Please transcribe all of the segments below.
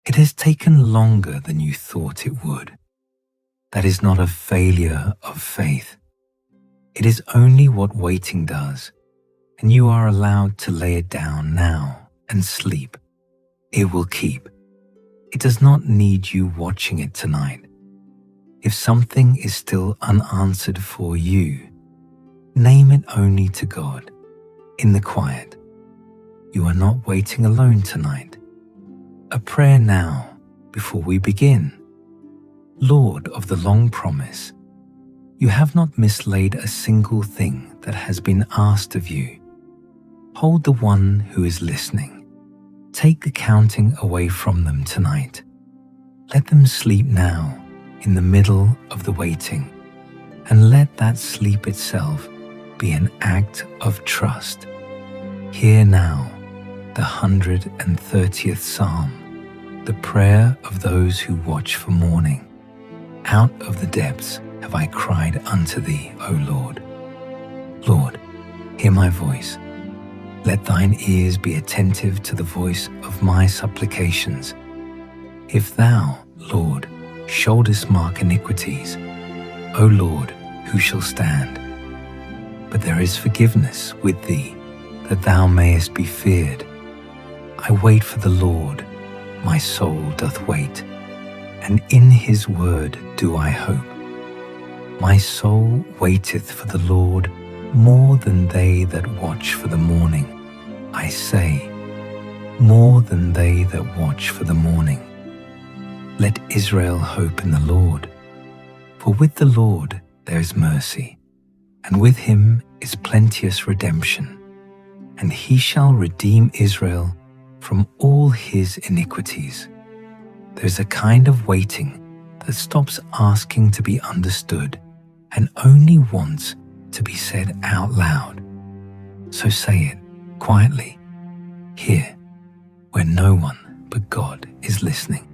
It has taken longer than you thought it would. That is not a failure of faith. It is only what waiting does, and you are allowed to lay it down now and sleep. It will keep. It does not need you watching it tonight. If something is still unanswered for you, name it only to God in the quiet. You are not waiting alone tonight. A prayer now before we begin. Lord of the long promise, you have not mislaid a single thing that has been asked of you. Hold the one who is listening. Take the counting away from them tonight. Let them sleep now in the middle of the waiting, and let that sleep itself be an act of trust. Hear now the 130th Psalm, the prayer of those who watch for morning. Out of the depths have I cried unto thee, O Lord. Lord, hear my voice. Let thine ears be attentive to the voice of my supplications. If thou, Lord, shouldest mark iniquities, O Lord, who shall stand? But there is forgiveness with thee, that thou mayest be feared. I wait for the Lord, my soul doth wait, and in his word do I hope. My soul waiteth for the Lord more than they that watch for the morning. I say, more than they that watch for the morning. Let Israel hope in the Lord. For with the Lord there is mercy, and with him is plenteous redemption, and he shall redeem Israel from all his iniquities. There is a kind of waiting that stops asking to be understood and only wants to be said out loud. So say it quietly, here, where no one but God is listening.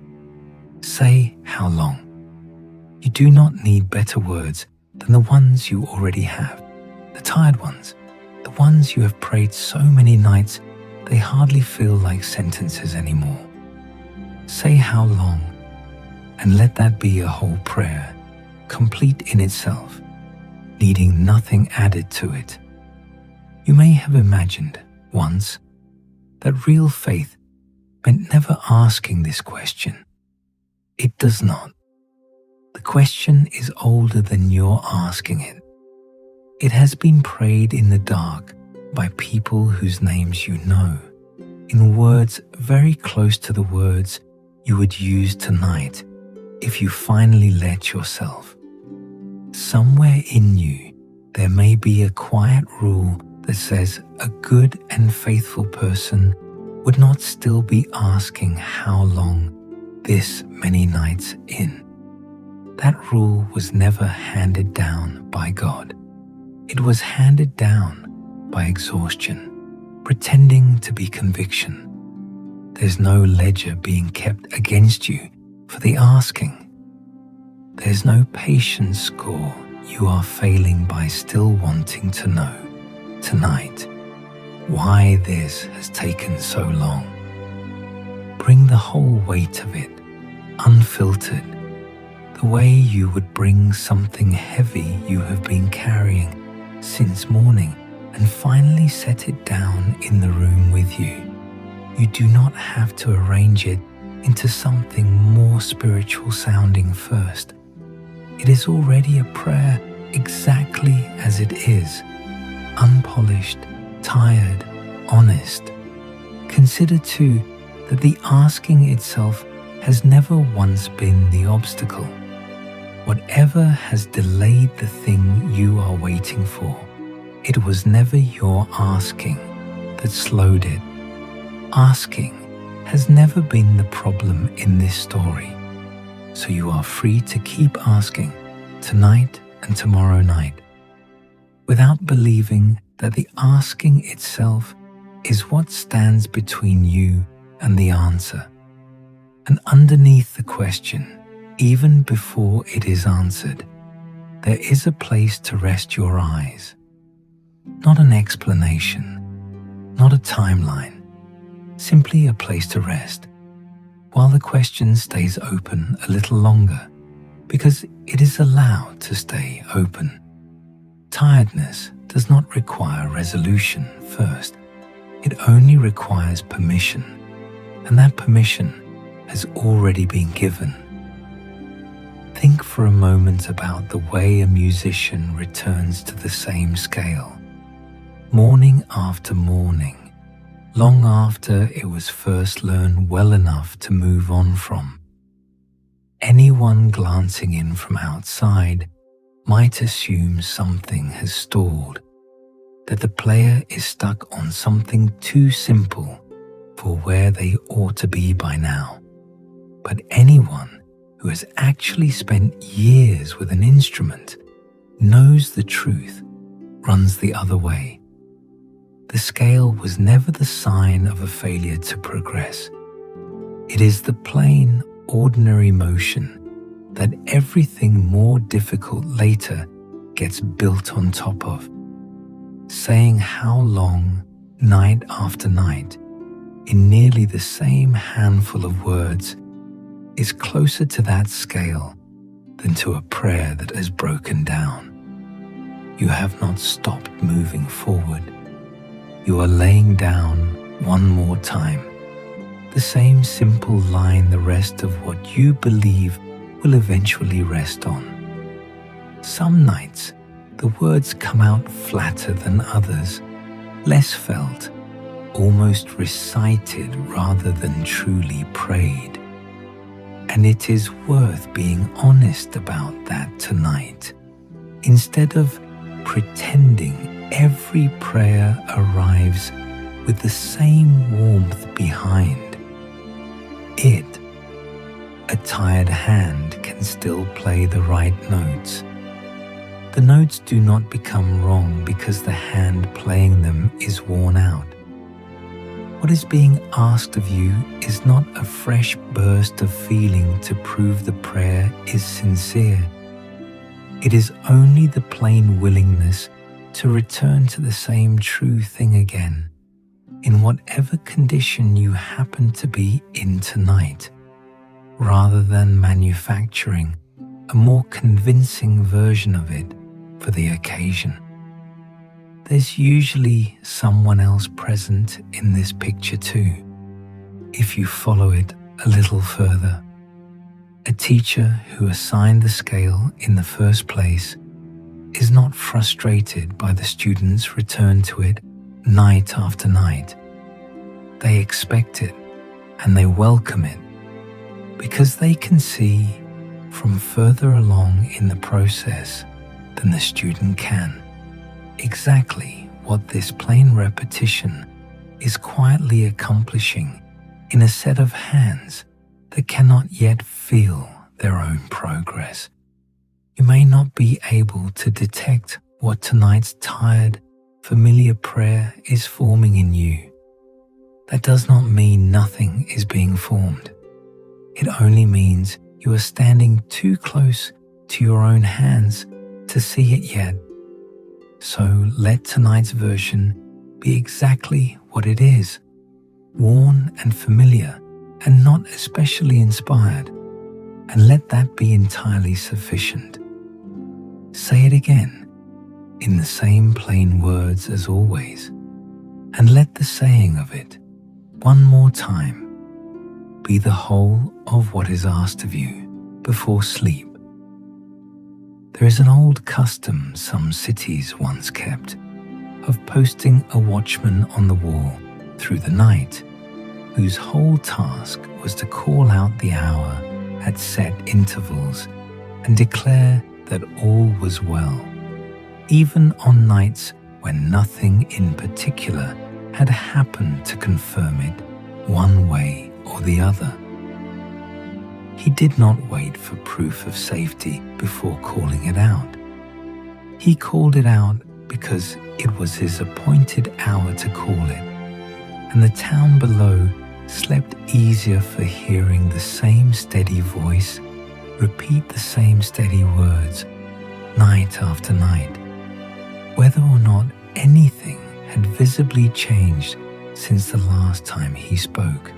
Say how long. You do not need better words than the ones you already have, the tired ones, the ones you have prayed so many nights they hardly feel like sentences anymore. Say how long, and let that be a whole prayer, complete in itself, needing nothing added to it. You may have imagined once that real faith meant never asking this question. It does not. The question is older than your asking it. It has been prayed in the dark by people whose names you know, in words very close to the words you would use tonight if you finally let yourself. Somewhere in you, there may be a quiet rule that says a good and faithful person would not still be asking how long this many nights in. That rule was never handed down by God. It was handed down by exhaustion, pretending to be conviction. There's no ledger being kept against you for the asking. There's no patience score you are failing by still wanting to know tonight why this has taken so long. Bring the whole weight of it, unfiltered, the way you would bring something heavy you have been carrying since morning, and finally set it down in the room with you. You do not have to arrange it into something more spiritual sounding first. It is already a prayer exactly as it is, unpolished, tired, honest. Consider too that the asking itself has never once been the obstacle. Whatever has delayed the thing you are waiting for, it was never your asking that slowed it. Asking has never been the problem in this story, so you are free to keep asking tonight and tomorrow night, without believing that the asking itself is what stands between you and the answer. And underneath the question, even before it is answered, there is a place to rest your eyes. Not an explanation, not a timeline, simply a place to rest, while the question stays open a little longer, because it is allowed to stay open. Tiredness does not require resolution first. It only requires permission, and that permission has already been given. Think for a moment about the way a musician returns to the same scale, morning after morning, long after it was first learned well enough to move on from. Anyone glancing in from outside might assume something has stalled, that the player is stuck on something too simple for where they ought to be by now. But anyone who has actually spent years with an instrument knows the truth runs the other way. The scale was never the sign of a failure to progress. It is the plain, ordinary motion that everything more difficult later gets built on top of. Saying how long, night after night, in nearly the same handful of words, is closer to that scale than to a prayer that has broken down. You have not stopped moving forward. You are laying down one more time, the same simple line the rest of what you believe will eventually rest on. Some nights, the words come out flatter than others, less felt, almost recited rather than truly prayed. And it is worth being honest about that tonight. Instead of pretending every prayer arrives with the same warmth behind it, a tired hand can still play the right notes. The notes do not become wrong because the hand playing them is worn out. What is being asked of you is not a fresh burst of feeling to prove the prayer is sincere. It is only the plain willingness to return to the same true thing again, in whatever condition you happen to be in tonight, rather than manufacturing a more convincing version of it for the occasion. There's usually someone else present in this picture too, if you follow it a little further. A teacher who assigned the scale in the first place is not frustrated by the students' return to it night after night. They expect it and they welcome it because they can see from further along in the process than the student can exactly what this plain repetition is quietly accomplishing in a set of hands that cannot yet feel their own progress. You may not be able to detect what tonight's tired, familiar prayer is forming in you. That does not mean nothing is being formed. It only means you are standing too close to your own hands to see it yet. So let tonight's version be exactly what it is, worn and familiar and not especially inspired, and let that be entirely sufficient. Say it again in the same plain words as always, and let the saying of it one more time be the whole of what is asked of you before sleep. There is an old custom some cities once kept of posting a watchman on the wall through the night, whose whole task was to call out the hour at set intervals and declare that all was well, even on nights when nothing in particular had happened to confirm it one way or the other. He did not wait for proof of safety before calling it out. He called it out because it was his appointed hour to call it, and the town below slept easier for hearing the same steady voice repeat the same steady words night after night, whether or not anything had visibly changed since the last time he spoke.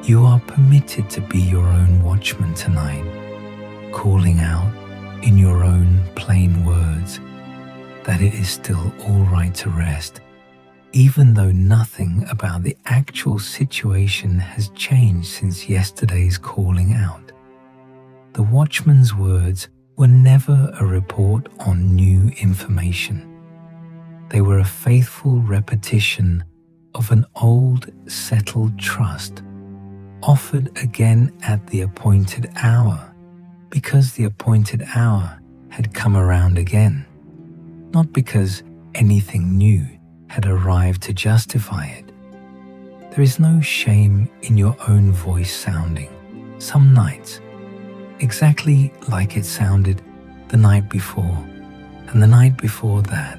You are permitted to be your own watchman tonight, calling out in your own plain words that it is still all right to rest, even though nothing about the actual situation has changed since yesterday's calling out. The watchman's words were never a report on new information. They were a faithful repetition of an old, settled trust, offered again at the appointed hour, because the appointed hour had come around again, not because anything new had arrived to justify it. There is no shame in your own voice sounding, some nights, exactly like it sounded the night before and the night before that.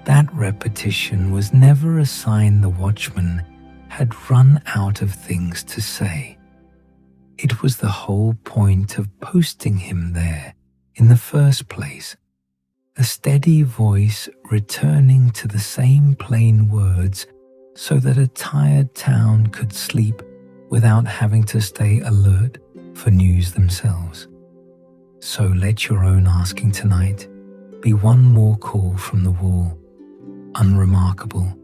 That repetition was never a sign the watchman had run out of things to say. It was the whole point of posting him there in the first place, a steady voice returning to the same plain words so that a tired town could sleep without having to stay alert for news themselves. So let your own asking tonight be one more call from the wall, unremarkable,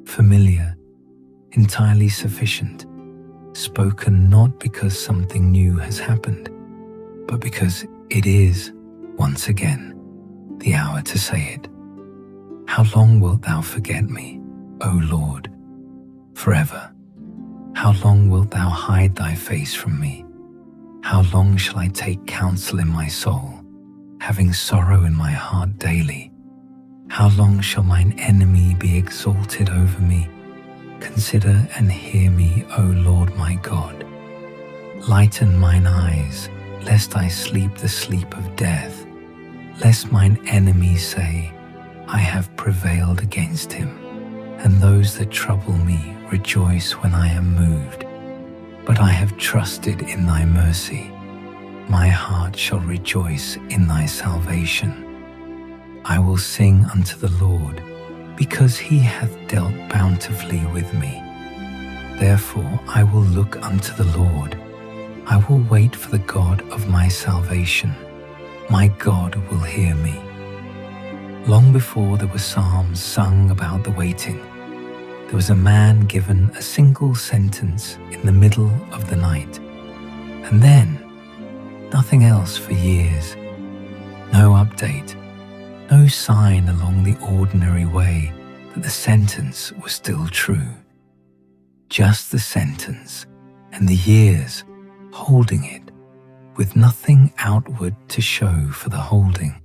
familiar, entirely sufficient, spoken not because something new has happened, but because it is, once again, the hour to say it. How long wilt thou forget me, O Lord? Forever. How long wilt thou hide thy face from me? How long shall I take counsel in my soul, having sorrow in my heart daily? How long shall mine enemy be exalted over me? Consider and hear me, O Lord my God. Lighten mine eyes, lest I sleep the sleep of death, lest mine enemies say, I have prevailed against him, and those that trouble me rejoice when I am moved. But I have trusted in thy mercy. My heart shall rejoice in thy salvation. I will sing unto the Lord, because he hath dealt bountifully with me. Therefore I will look unto the Lord. I will wait for the God of my salvation. My God will hear me. Long before there were psalms sung about the waiting, there was a man given a single sentence in the middle of the night, and then nothing else for years. No update, no sign along the ordinary way that the sentence was still true. Just the sentence and the years holding it, with nothing outward to show for the holding.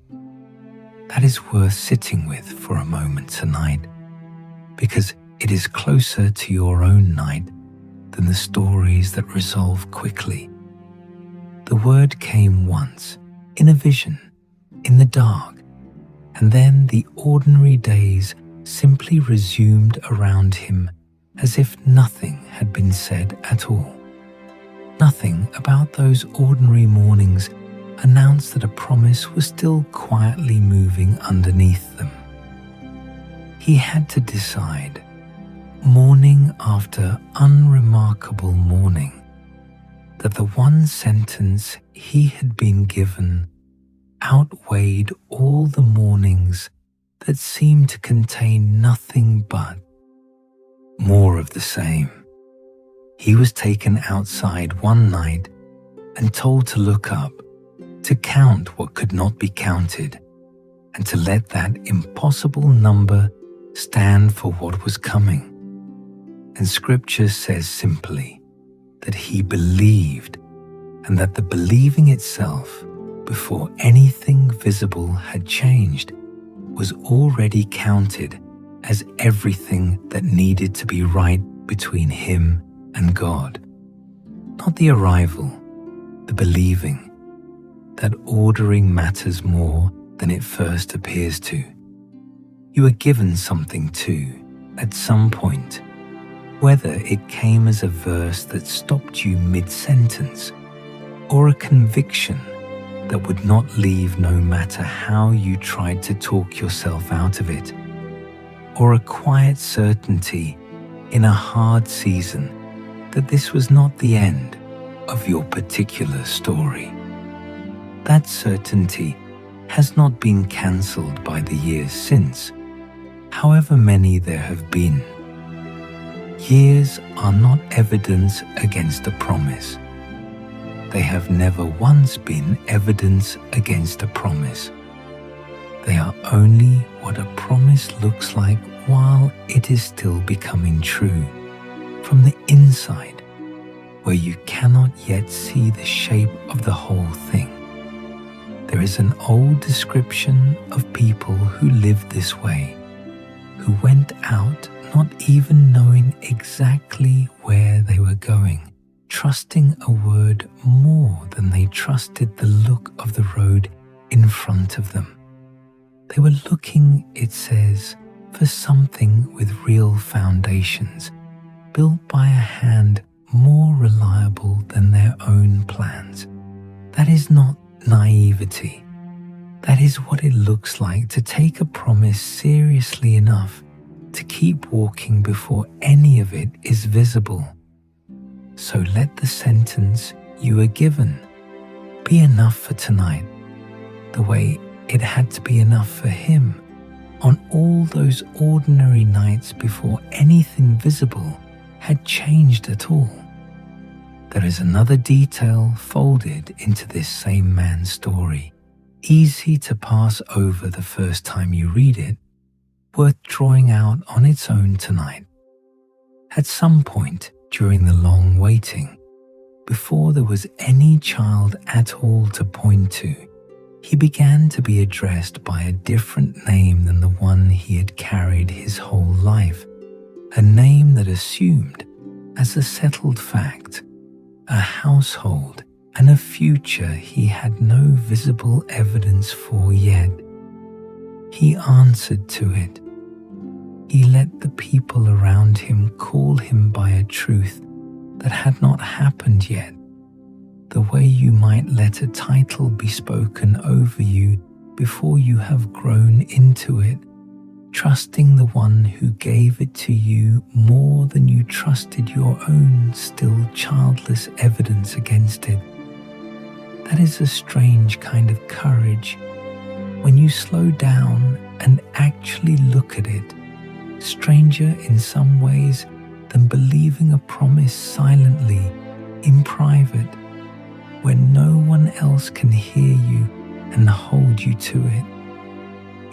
That is worth sitting with for a moment tonight, because it is closer to your own night than the stories that resolve quickly. The word came once, in a vision, in the dark, and then the ordinary days simply resumed around him as if nothing had been said at all. Nothing about those ordinary mornings announced that a promise was still quietly moving underneath them. He had to decide, morning after unremarkable morning, that the one sentence he had been given outweighed all the mornings that seemed to contain nothing but more of the same. He was taken outside one night and told to look up, to count what could not be counted, and to let that impossible number stand for what was coming. And Scripture says simply that he believed, and that the believing itself, before anything visible had changed, was already counted as everything that needed to be right between him and God. Not the arrival, the believing, that ordering matters more than it first appears to. You are given something too, at some point, whether it came as a verse that stopped you mid-sentence, or a conviction that would not leave no matter how you tried to talk yourself out of it, or a quiet certainty in a hard season that this was not the end of your particular story. That certainty has not been cancelled by the years since, however many there have been. Years are not evidence against a promise. They have never once been evidence against a promise. They are only what a promise looks like while it is still becoming true, from the inside, where you cannot yet see the shape of the whole thing. There is an old description of people who lived this way, who went out not even knowing exactly where they were going, trusting a word more than they trusted the look of the road in front of them. They were looking, it says, for something with real foundations, built by a hand more reliable than their own plans. That is not naivety. That is what it looks like to take a promise seriously enough to keep walking before any of it is visible. So let the sentence you were given be enough for tonight, the way it had to be enough for him on all those ordinary nights before anything visible had changed at all. There is another detail folded into this same man's story, easy to pass over the first time you read it, worth drawing out on its own tonight. At some point during the long waiting, before there was any child at all to point to, he began to be addressed by a different name than the one he had carried his whole life, a name that assumed, as a settled fact, a household and a future he had no visible evidence for yet. He answered to it. He let the people around him call him by a truth that had not happened yet, the way you might let a title be spoken over you before you have grown into it, trusting the one who gave it to you more than you trusted your own still childless evidence against it. That is a strange kind of courage when you slow down and actually look at it, stranger in some ways than believing a promise silently, in private, when no one else can hear you and hold you to it.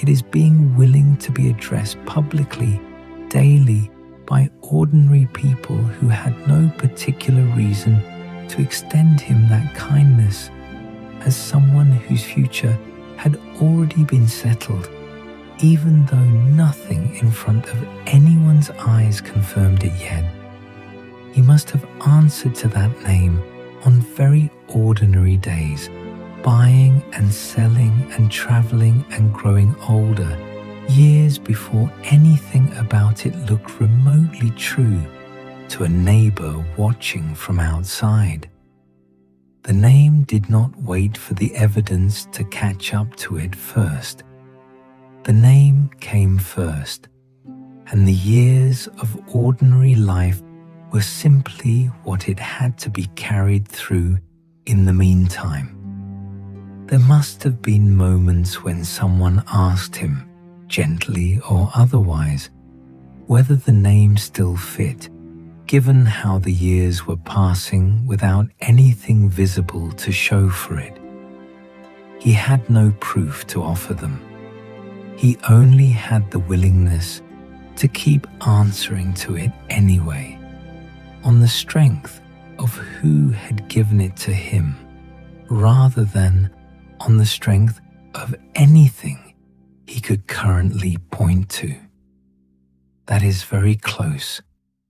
It is being willing to be addressed publicly, daily, by ordinary people who had no particular reason to extend him that kindness, as someone whose future had already been settled, even though nothing in front of anyone's eyes confirmed it yet. He must have answered to that name on very ordinary days, buying and selling and traveling and growing older, years before anything about it looked remotely true to a neighbor watching from outside. The name did not wait for the evidence to catch up to it first. The name came first, and the years of ordinary life were simply what it had to be carried through in the meantime. There must have been moments when someone asked him, gently or otherwise, whether the name still fit, given how the years were passing without anything visible to show for it. He had no proof to offer them. He only had the willingness to keep answering to it anyway, on the strength of who had given it to him, rather than on the strength of anything he could currently point to. That is very close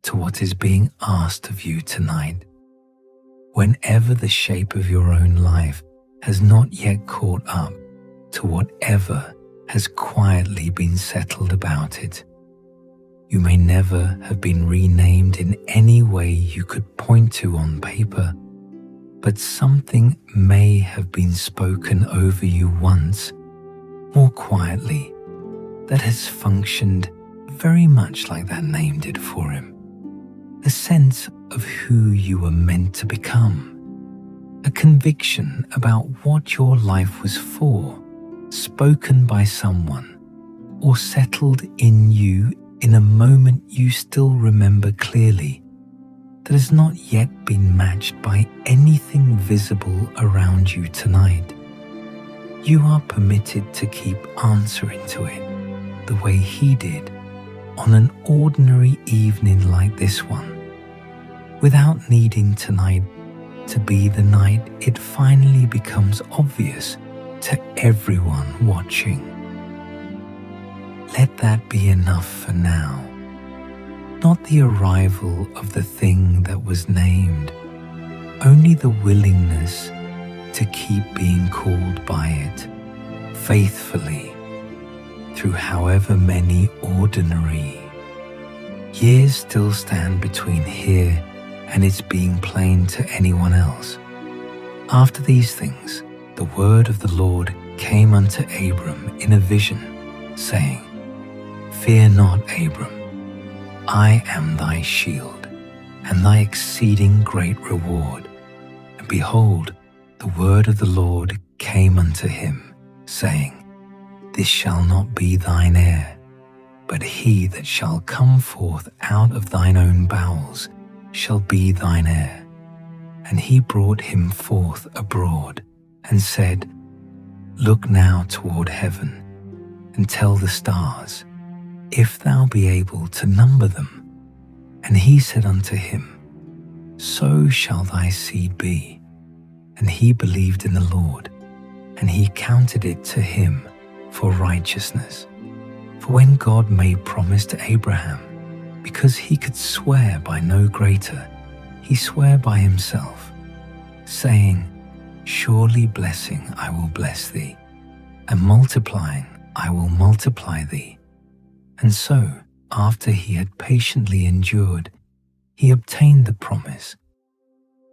to what is being asked of you tonight. Whenever the shape of your own life has not yet caught up to whatever has quietly been settled about it, you may never have been renamed in any way you could point to on paper, but something may have been spoken over you once, more quietly, that has functioned very much like that name did for him. A sense of who you were meant to become, a conviction about what your life was for, spoken by someone, or settled in you in a moment you still remember clearly, that has not yet been matched by anything visible around you tonight. You are permitted to keep answering to it the way He did on an ordinary evening like this one, without needing tonight to be the night it finally becomes obvious to everyone watching. Let that be enough for now. Not the arrival of the thing that was named, only the willingness to keep being called by it faithfully through however many ordinary years still stand between here and its being plain to anyone else. After these things, the word of the Lord came unto Abram in a vision, saying, Fear not, Abram, I am thy shield, and thy exceeding great reward. And behold, the word of the Lord came unto him, saying, This shall not be thine heir, but he that shall come forth out of thine own bowels shall be thine heir. And he brought him forth abroad, and said, Look now toward heaven, and tell the stars, if thou be able to number them. And he said unto him, So shall thy seed be. And he believed in the Lord, and he counted it to him for righteousness. For when God made promise to Abraham, because he could swear by no greater, he sware by himself, saying, Surely blessing I will bless thee, and multiplying I will multiply thee. And so, after he had patiently endured, he obtained the promise.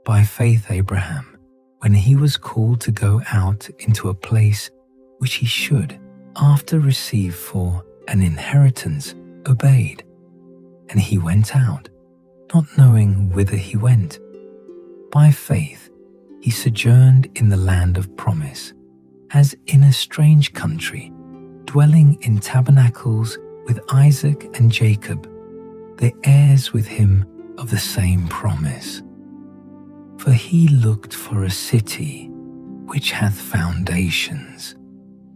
By faith Abraham, when he was called to go out into a place which he should, after receive for an inheritance, obeyed. And he went out, not knowing whither he went. By faith he sojourned in the land of promise, as in a strange country, dwelling in tabernacles with Isaac and Jacob, the heirs with him of the same promise. For he looked for a city which hath foundations,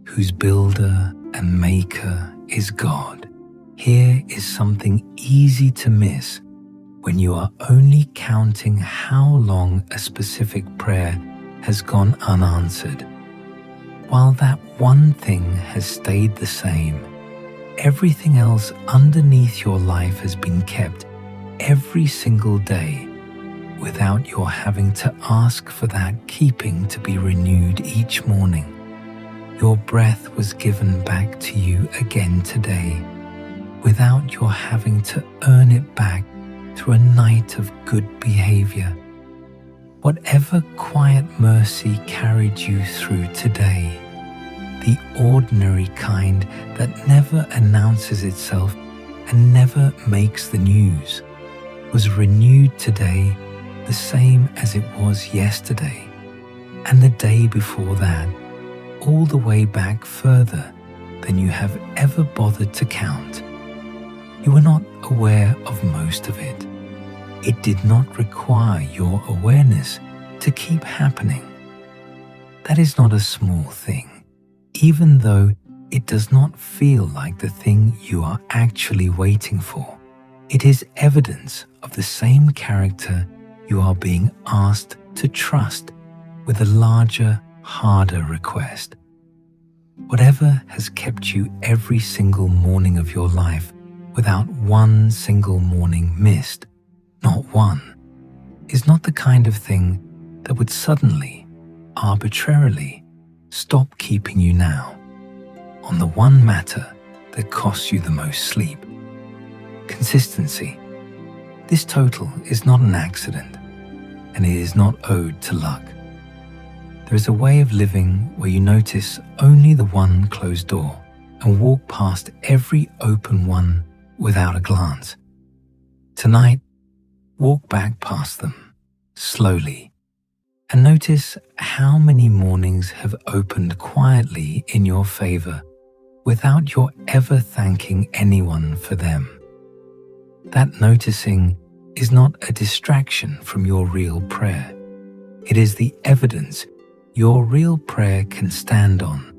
whose builder and maker is God. Here is something easy to miss when you are only counting how long a specific prayer has gone unanswered. While that one thing has stayed the same, everything else underneath your life has been kept every single day without your having to ask for that keeping to be renewed each morning. Your breath was given back to you again today without your having to earn it back through a night of good behavior. Whatever quiet mercy carried you through today, the ordinary kind that never announces itself and never makes the news, was renewed today the same as it was yesterday, and the day before that, all the way back further than you have ever bothered to count. You were not aware of most of it. It did not require your awareness to keep happening. That is not a small thing, even though it does not feel like the thing you are actually waiting for. It is evidence of the same character you are being asked to trust with a larger, harder request. Whatever has kept you every single morning of your life without one single morning missed, not one, is not the kind of thing that would suddenly, arbitrarily, stop keeping you now on the one matter that costs you the most sleep. Consistency. This total is not an accident, and it is not owed to luck. There is a way of living where you notice only the one closed door and walk past every open one without a glance. Tonight, Walk back past them, slowly, and notice how many mornings have opened quietly in your favor without your ever thanking anyone for them. That noticing is not a distraction from your real prayer. It is the evidence your real prayer can stand on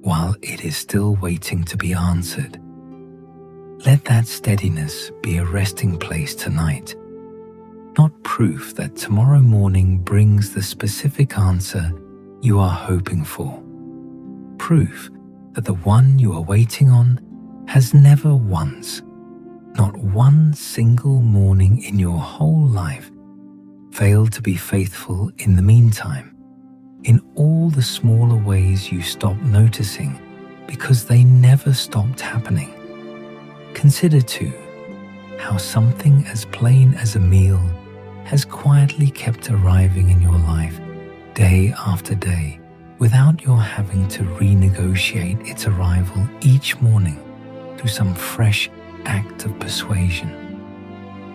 while it is still waiting to be answered. Let that steadiness be a resting place tonight, not proof that tomorrow morning brings the specific answer you are hoping for. Proof that the one you are waiting on has never once, not one single morning in your whole life, failed to be faithful in the meantime, in all the smaller ways you stopped noticing because they never stopped happening. Consider too how something as plain as a meal has quietly kept arriving in your life day after day without your having to renegotiate its arrival each morning through some fresh act of persuasion.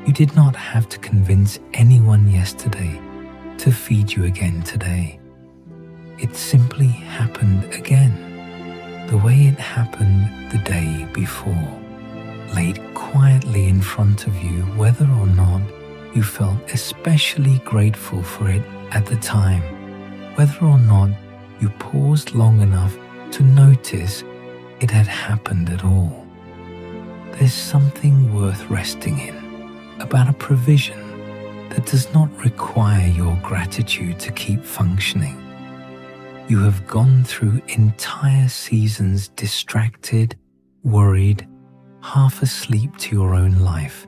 You did not have to convince anyone yesterday to feed you again today. It simply happened again, the way it happened the day before, laid quietly in front of you whether or not you felt especially grateful for it at the time, whether or not you paused long enough to notice it had happened at all. There's something worth resting in about a provision that does not require your gratitude to keep functioning. You have gone through entire seasons distracted, worried, half asleep to your own life,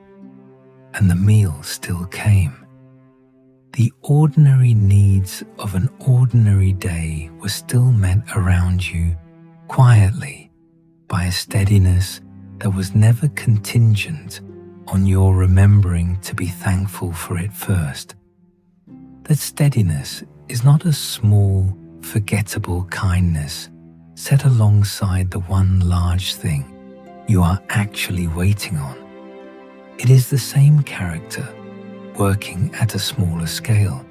and the meal still came. The ordinary needs of an ordinary day were still met around you quietly by a steadiness that was never contingent on your remembering to be thankful for it first. That steadiness is not a small, forgettable kindness set alongside the one large thing you are actually waiting on. It is the same character working at a smaller scale,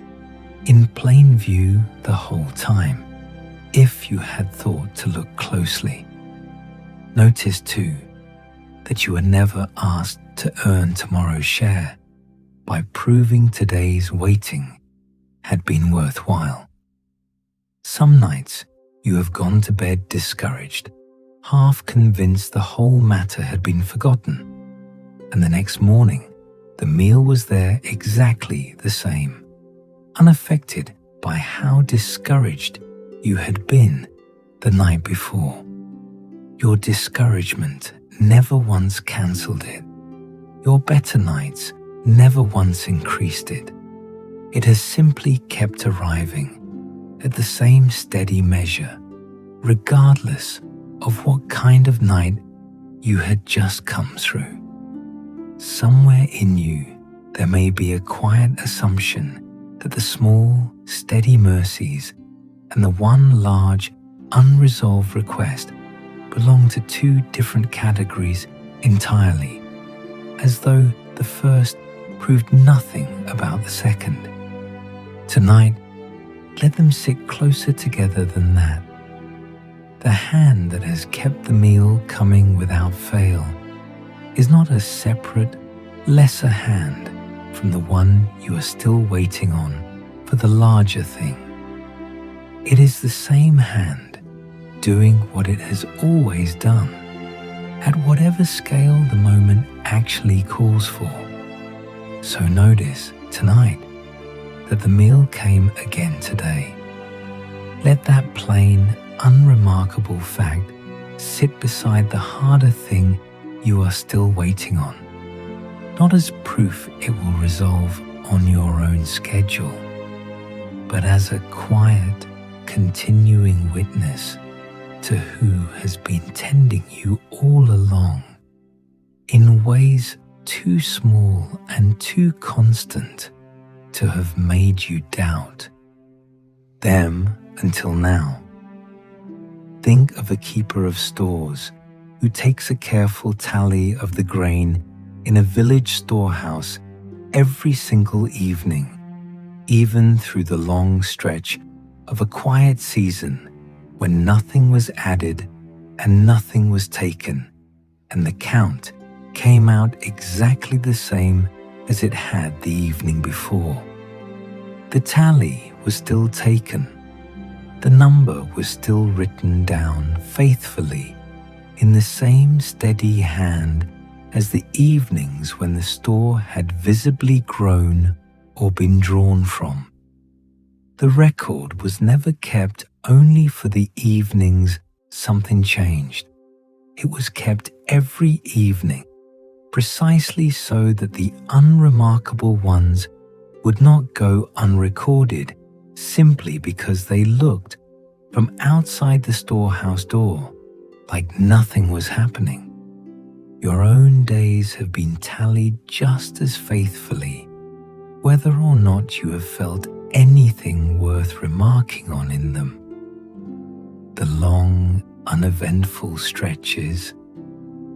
in plain view the whole time, if you had thought to look closely. Notice too that you are never asked to earn tomorrow's share by proving today's waiting had been worthwhile. Some nights you have gone to bed discouraged, half convinced the whole matter had been forgotten, and the next morning the meal was there exactly the same, unaffected by how discouraged you had been the night before. Your discouragement never once cancelled it. Your better nights never once increased it. It has simply kept arriving at the same steady measure, regardless of what kind of night you had just come through. Somewhere in you, there may be a quiet assumption that the small, steady mercies and the one large, unresolved request belong to two different categories entirely, as though the first proved nothing about the second. Tonight, let them sit closer together than that. The hand that has kept the meal coming without fail is not a separate, lesser hand from the one you are still waiting on for the larger thing. It is the same hand doing what it has always done, at whatever scale the moment actually calls for. So notice tonight that the meal came again today. Let that plain, unremarkable fact sit beside the harder thing you are still waiting on, not as proof it will resolve on your own schedule, but as a quiet, continuing witness to who has been tending you all along in ways too small and too constant to have made you doubt them until now. Think of a keeper of stores who takes a careful tally of the grain in a village storehouse every single evening, even through the long stretch of a quiet season when nothing was added and nothing was taken, and the count came out exactly the same as it had the evening before. The tally was still taken. The number was still written down faithfully in the same steady hand as the evenings when the store had visibly grown or been drawn from. The record was never kept only for the evenings something changed. It was kept every evening, precisely so that the unremarkable ones would not go unrecorded simply because they looked from outside the storehouse door like nothing was happening. Your own days have been tallied just as faithfully, whether or not you have felt anything worth remarking on in them. The long, uneventful stretches,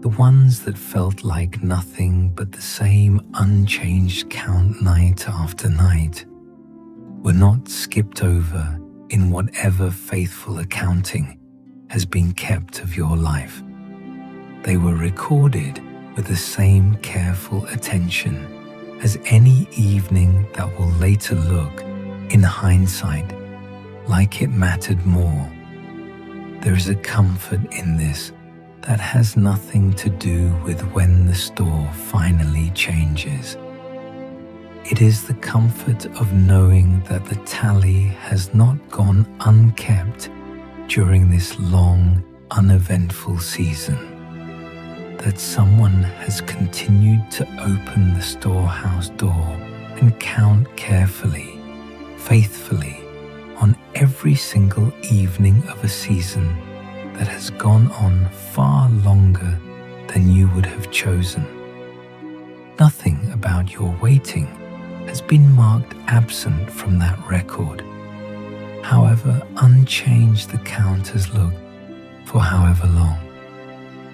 the ones that felt like nothing but the same unchanged count night after night, were not skipped over in whatever faithful accounting has been kept of your life. They were recorded with the same careful attention as any evening that will later look, in hindsight, like it mattered more. There is a comfort in this that has nothing to do with when the store finally changes. It is the comfort of knowing that the tally has not gone unkept during this long, uneventful season, that someone has continued to open the storehouse door and count carefully, faithfully, on every single evening of a season that has gone on far longer than you would have chosen. Nothing about your waiting has been marked absent from that record, however unchanged the count has looked for however long.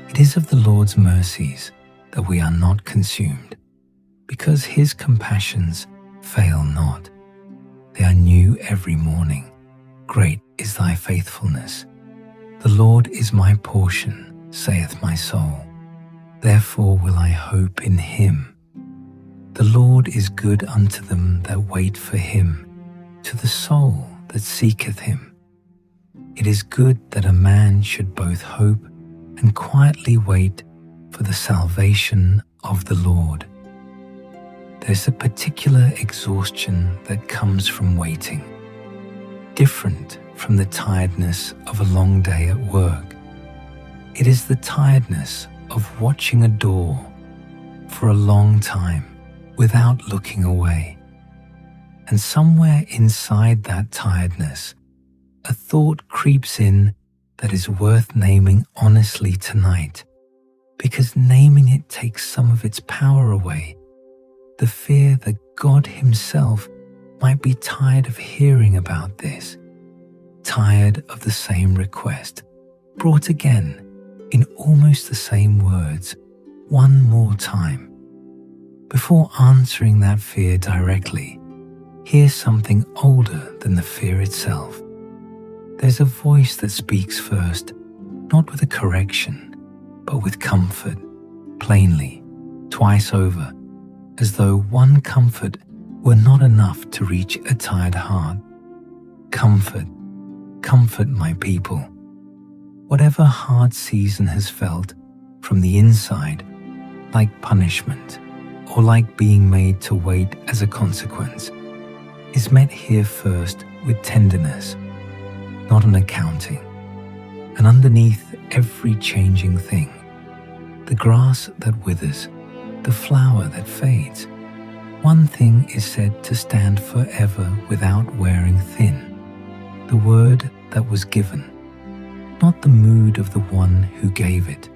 It is of the Lord's mercies that we are not consumed, because His compassions fail not. They are new every morning. Great is thy faithfulness. The Lord is my portion, saith my soul. Therefore will I hope in Him. The Lord is good unto them that wait for Him, to the soul that seeketh Him. It is good that a man should both hope and quietly wait for the salvation of the Lord. There's a particular exhaustion that comes from waiting, different from the tiredness of a long day at work. It is the tiredness of watching a door for a long time without looking away. And somewhere inside that tiredness, a thought creeps in that is worth naming honestly tonight, because naming it takes some of its power away. The fear that God Himself might be tired of hearing about this, tired of the same request, brought again in almost the same words, one more time. Before answering that fear directly, hear something older than the fear itself. There's a voice that speaks first, not with a correction, but with comfort, plainly, twice over, as though one comfort were not enough to reach a tired heart. Comfort, comfort my people. Whatever hard season has felt from the inside, like punishment, or like being made to wait as a consequence, is met here first with tenderness, not an accounting. And underneath every changing thing, the grass that withers, the flower that fades, one thing is said to stand forever without wearing thin: the word that was given, not the mood of the one who gave it,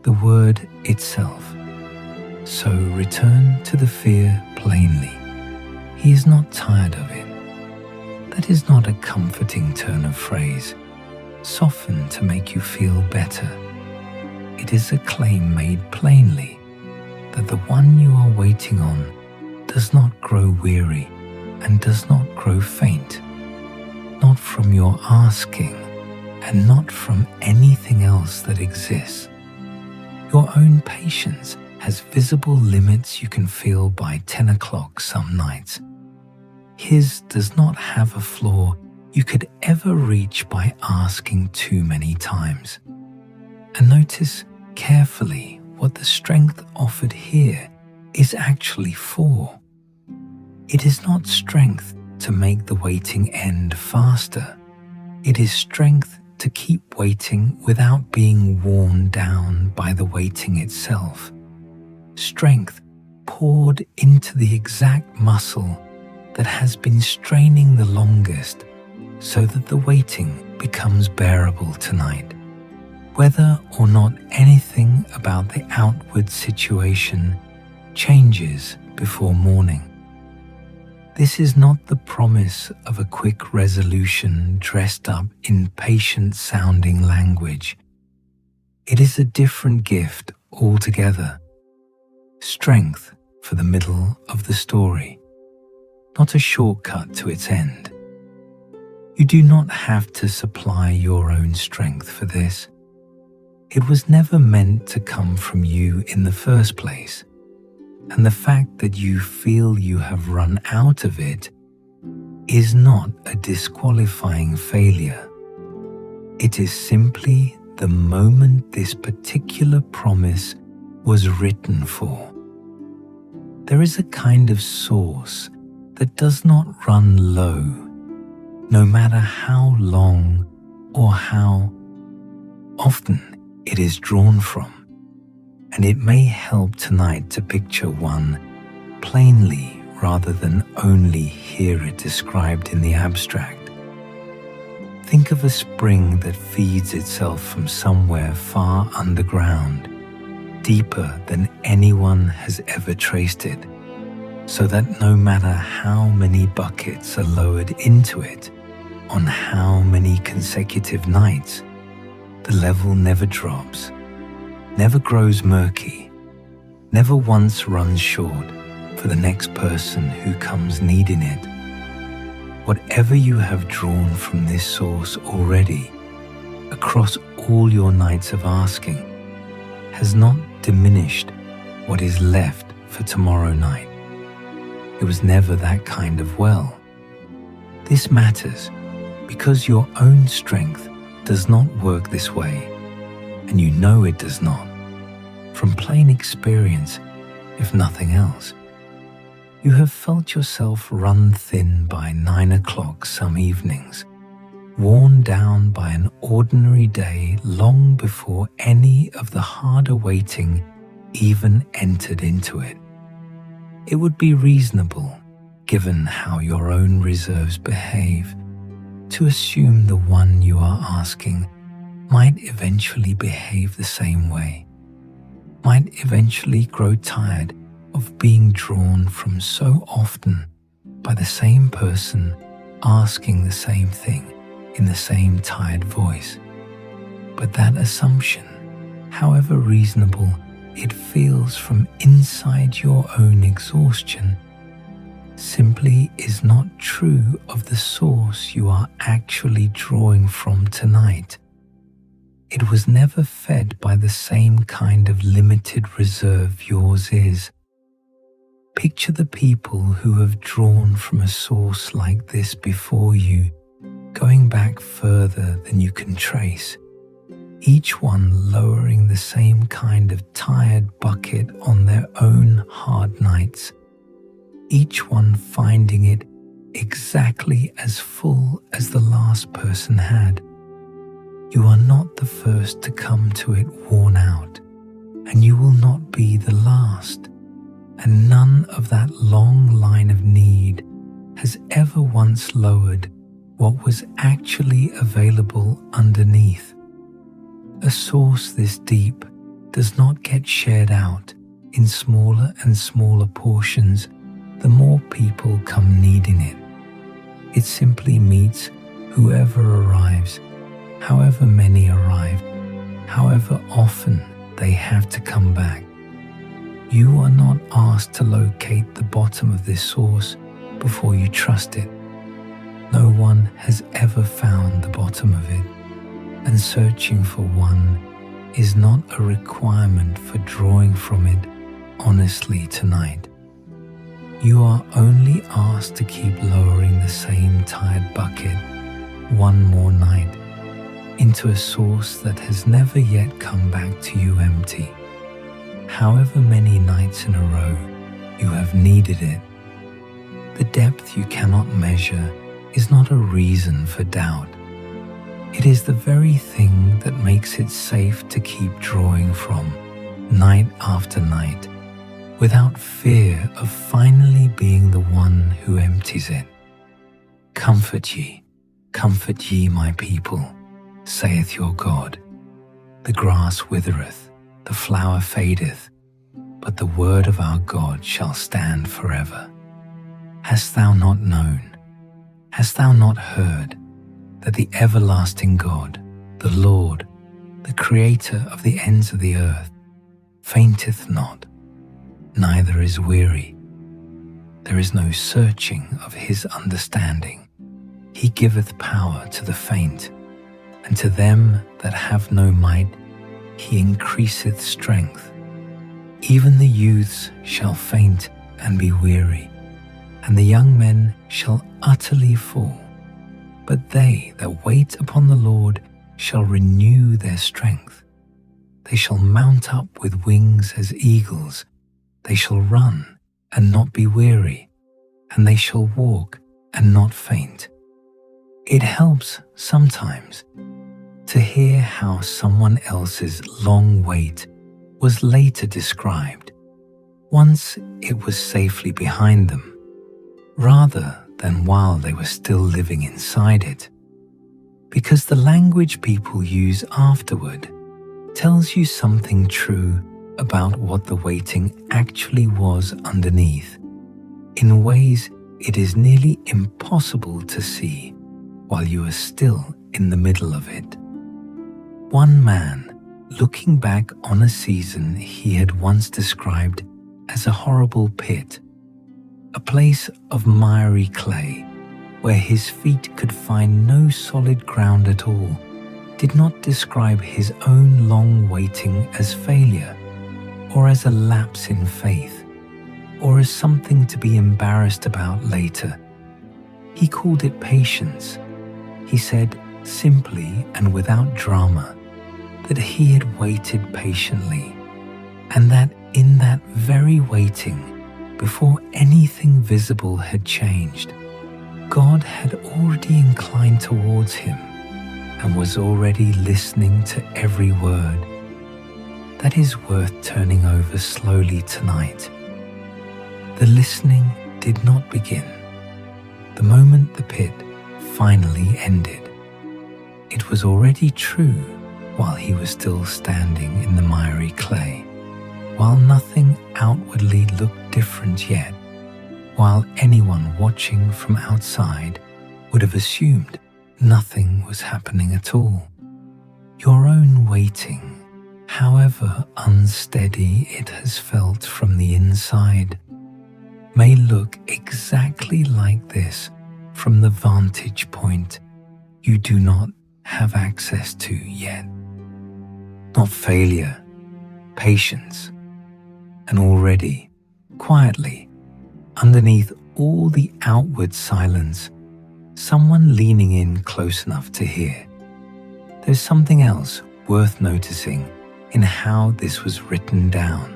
the word itself. So return to the fear plainly. He is not tired of it. That is not a comforting turn of phrase, softened to make you feel better. It is a claim made plainly that the one you are waiting on does not grow weary and does not grow faint, not from your asking and not from anything else that exists. Your own patience has visible limits you can feel by 10 o'clock some nights. His does not have a floor you could ever reach by asking too many times. And notice carefully what the strength offered here is actually for. It is not strength to make the waiting end faster. It is strength to keep waiting without being worn down by the waiting itself. Strength poured into the exact muscle that has been straining the longest so that the waiting becomes bearable tonight. Whether or not anything about the outward situation changes before morning. This is not the promise of a quick resolution dressed up in patient-sounding language. It is a different gift altogether. Strength for the middle of the story, not a shortcut to its end. You do not have to supply your own strength for this. It was never meant to come from you in the first place, and the fact that you feel you have run out of it is not a disqualifying failure. It is simply the moment this particular promise was written for. There is a kind of source that does not run low, no matter how long or how often it is drawn from, and it may help tonight to picture one plainly rather than only hear it described in the abstract. Think of a spring that feeds itself from somewhere far underground, deeper than anyone has ever traced it, so that no matter how many buckets are lowered into it on how many consecutive nights, the level never drops, never grows murky, never once runs short for the next person who comes needing it. Whatever you have drawn from this source already, across all your nights of asking, has not diminished what is left for tomorrow night. It was never that kind of well. This matters because your own strength does not work this way, and you know it does not, from plain experience, if nothing else. You have felt yourself run thin by 9 o'clock some evenings, worn down by an ordinary day long before any of the harder waiting even entered into it. It would be reasonable, given how your own reserves behave, to assume the one you are asking might eventually behave the same way, might eventually grow tired of being drawn from so often by the same person asking the same thing in the same tired voice. But that assumption, however reasonable it feels from inside your own exhaustion, simply is not true of the source you are actually drawing from tonight. It was never fed by the same kind of limited reserve yours is. Picture the people who have drawn from a source like this before you, going back further than you can trace, each one lowering the same kind of tired bucket on their own hard nights, each one finding it exactly as full as the last person had. You are not the first to come to it worn out, and you will not be the last, and none of that long line of need has ever once lowered what was actually available underneath. A source this deep does not get shared out in smaller and smaller portions the more people come needing it. It simply meets whoever arrives, however many arrive, however often they have to come back. You are not asked to locate the bottom of this source before you trust it. No one has ever found the bottom of it, and searching for one is not a requirement for drawing from it honestly tonight. You are only asked to keep lowering the same tired bucket one more night into a source that has never yet come back to you empty. However many nights in a row you have needed it, the depth you cannot measure is not a reason for doubt. It is the very thing that makes it safe to keep drawing from, night after night, without fear of finally being the one who empties it. Comfort ye, my people, saith your God. The grass withereth, the flower fadeth, but the word of our God shall stand forever. Hast thou not known? Hast thou not heard that the everlasting God, the Lord, the Creator of the ends of the earth, fainteth not, neither is weary? There is no searching of his understanding. He giveth power to the faint, and to them that have no might he increaseth strength. Even the youths shall faint and be weary, and the young men shall utterly fall. But they that wait upon the Lord shall renew their strength. They shall mount up with wings as eagles. They shall run and not be weary, and they shall walk and not faint. It helps sometimes to hear how someone else's long wait was later described, once it was safely behind them, rather than while they were still living inside it. Because the language people use afterward tells you something true about what the waiting actually was underneath, in ways it is nearly impossible to see while you are still in the middle of it. One man, looking back on a season he had once described as a horrible pit, a place of miry clay where his feet could find no solid ground at all, did not describe his own long waiting as failure, or as a lapse in faith, or as something to be embarrassed about later. He called it patience. He said simply and without drama that he had waited patiently, and that in that very waiting, before anything visible had changed, God had already inclined towards him and was already listening to every word. That is worth turning over slowly tonight. The listening did not begin the moment the pit finally ended. It was already true while he was still standing in the miry clay, while nothing outwardly looked different yet, while anyone watching from outside would have assumed nothing was happening at all. Your own waiting, however unsteady it has felt from the inside, may look exactly like this from the vantage point you do not have access to yet. Not failure, patience, and already, quietly, underneath all the outward silence, someone leaning in close enough to hear. There's something else worth noticing in how this was written down.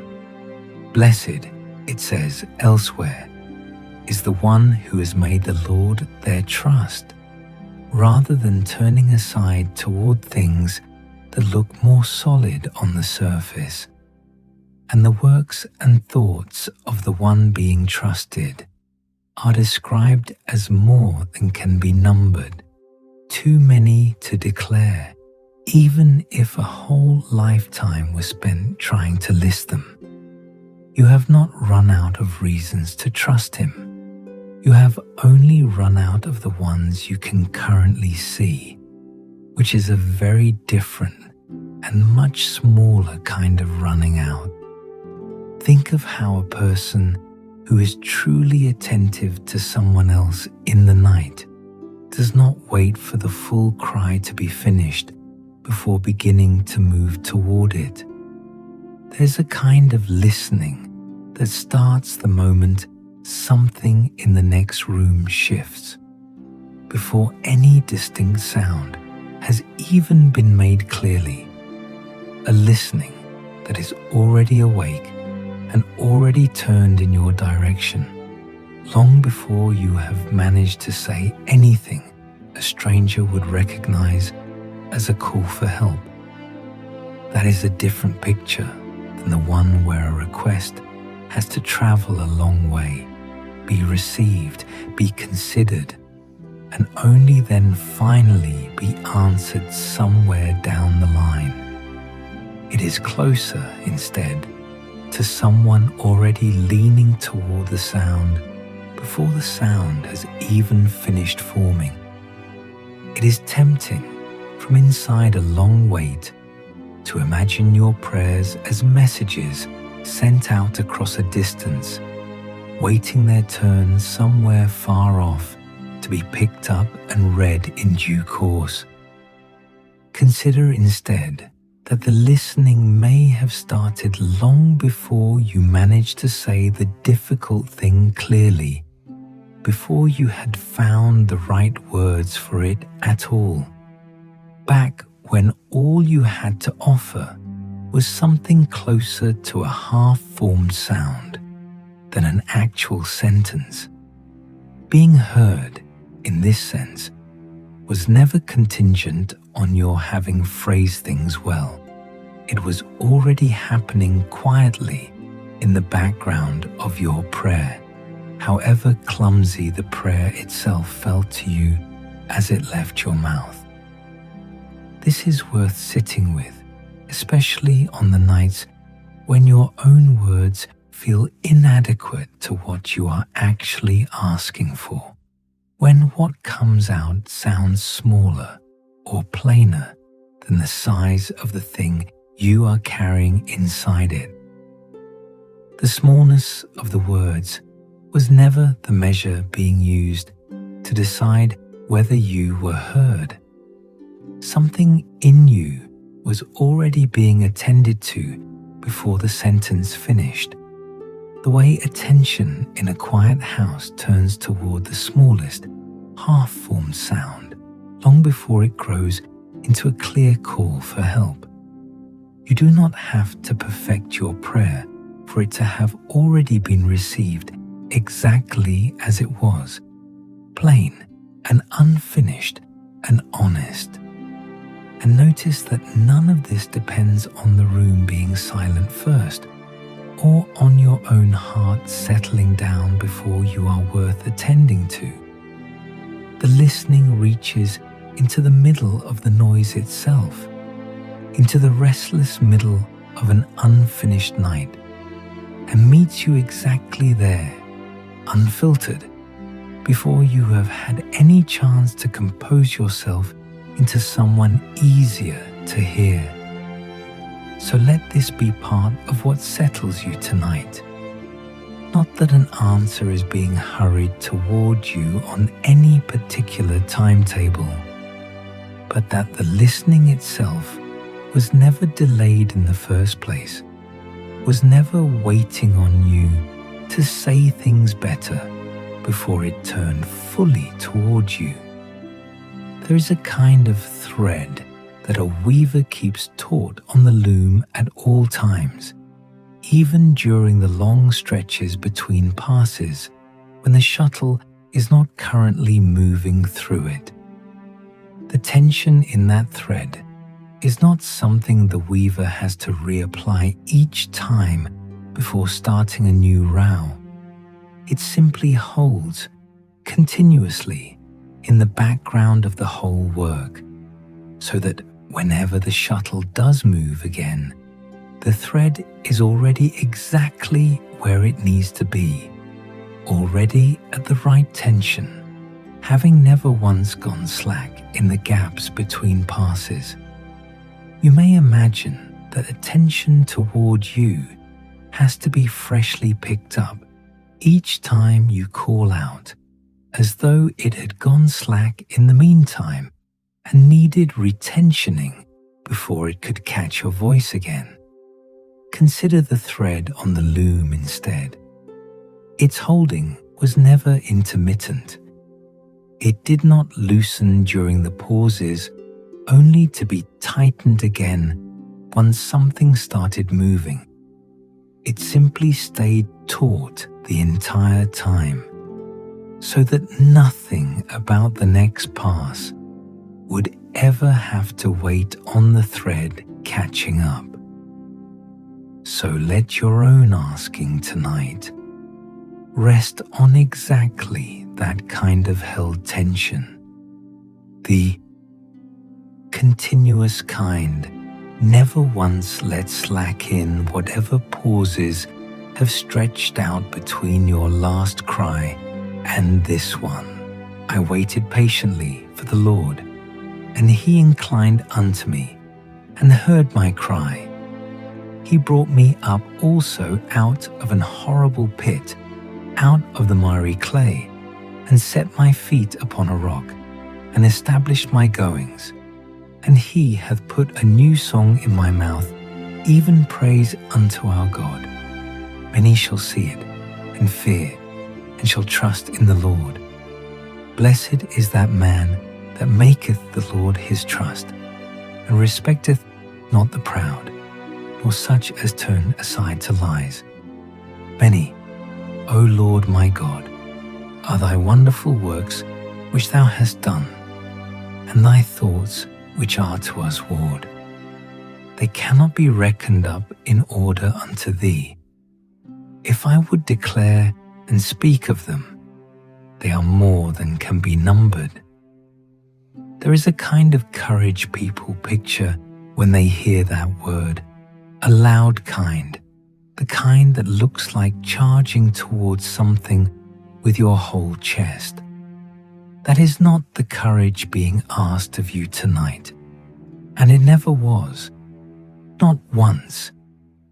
Blessed, it says elsewhere, is the one who has made the Lord their trust, rather than turning aside toward things that look more solid on the surface. And the works and thoughts of the one being trusted are described as more than can be numbered, too many to declare, even if a whole lifetime was spent trying to list them. You have not run out of reasons to trust him. You have only run out of the ones you can currently see, which is a very different and much smaller kind of running out. Think of how a person who is truly attentive to someone else in the night does not wait for the full cry to be finished before beginning to move toward it. There's a kind of listening that starts the moment something in the next room shifts, before any distinct sound has even been made clearly. A listening that is already awake and already turned in your direction, long before you have managed to say anything a stranger would recognize as a call for help. That is a different picture than the one where a request has to travel a long way, be received, be considered, and only then finally be answered somewhere down the line. It is closer, instead, to someone already leaning toward the sound before the sound has even finished forming. It is tempting from inside a long wait to imagine your prayers as messages sent out across a distance, waiting their turn somewhere far off to be picked up and read in due course. Consider instead that the listening may have started long before you managed to say the difficult thing clearly, before you had found the right words for it at all, back when all you had to offer was something closer to a half-formed sound than an actual sentence. Being heard, in this sense, was never contingent on your having phrased things well. It was already happening quietly in the background of your prayer, however clumsy the prayer itself felt to you as it left your mouth. This is worth sitting with, especially on the nights when your own words feel inadequate to what you are actually asking for. When what comes out sounds smaller or plainer than the size of the thing you are carrying inside it. The smallness of the words was never the measure being used to decide whether you were heard. Something in you was already being attended to before the sentence finished. The way attention in a quiet house turns toward the smallest, half-formed sound long before it grows into a clear call for help. You do not have to perfect your prayer for it to have already been received exactly as it was, plain and unfinished and honest. And notice that none of this depends on the room being silent first, or on your own heart settling down before you are worth attending to. The listening reaches into the middle of the noise itself, into the restless middle of an unfinished night, and meets you exactly there, unfiltered, before you have had any chance to compose yourself into someone easier to hear. So let this be part of what settles you tonight. Not that an answer is being hurried toward you on any particular timetable, but that the listening itself was never delayed in the first place, was never waiting on you to say things better before it turned fully towards you. There is a kind of thread that a weaver keeps taut on the loom at all times, even during the long stretches between passes when the shuttle is not currently moving through it. The tension in that thread is not something the weaver has to reapply each time before starting a new row. It simply holds continuously in the background of the whole work, so that whenever the shuttle does move again, the thread is already exactly where it needs to be, already at the right tension, having never once gone slack in the gaps between passes. You may imagine that attention toward you has to be freshly picked up each time you call out, as though it had gone slack in the meantime and needed retensioning before it could catch your voice again. Consider the thread on the loom instead. Its holding was never intermittent. It did not loosen during the pauses, only to be tightened again once something started moving. It simply stayed taut the entire time, so that nothing about the next pass would ever have to wait on the thread catching up. So let your own asking tonight rest on exactly that kind of held tension, the continuous kind, never once let slack in whatever pauses have stretched out between your last cry and this one. I waited patiently for the Lord, and he inclined unto me and heard my cry. He brought me up also out of an horrible pit, out of the miry clay, and set my feet upon a rock, and established my goings. And he hath put a new song in my mouth, even praise unto our God. Many shall see it, and fear, and shall trust in the Lord. Blessed is that man that maketh the Lord his trust, and respecteth not the proud, nor such as turn aside to lies. Many, O Lord my God, are thy wonderful works which thou hast done, and thy thoughts which are to us ward. They cannot be reckoned up in order unto thee. If I would declare and speak of them, they are more than can be numbered. There is a kind of courage people picture when they hear that word, a loud kind, the kind that looks like charging towards something with your whole chest. That is not the courage being asked of you tonight, and it never was, not once,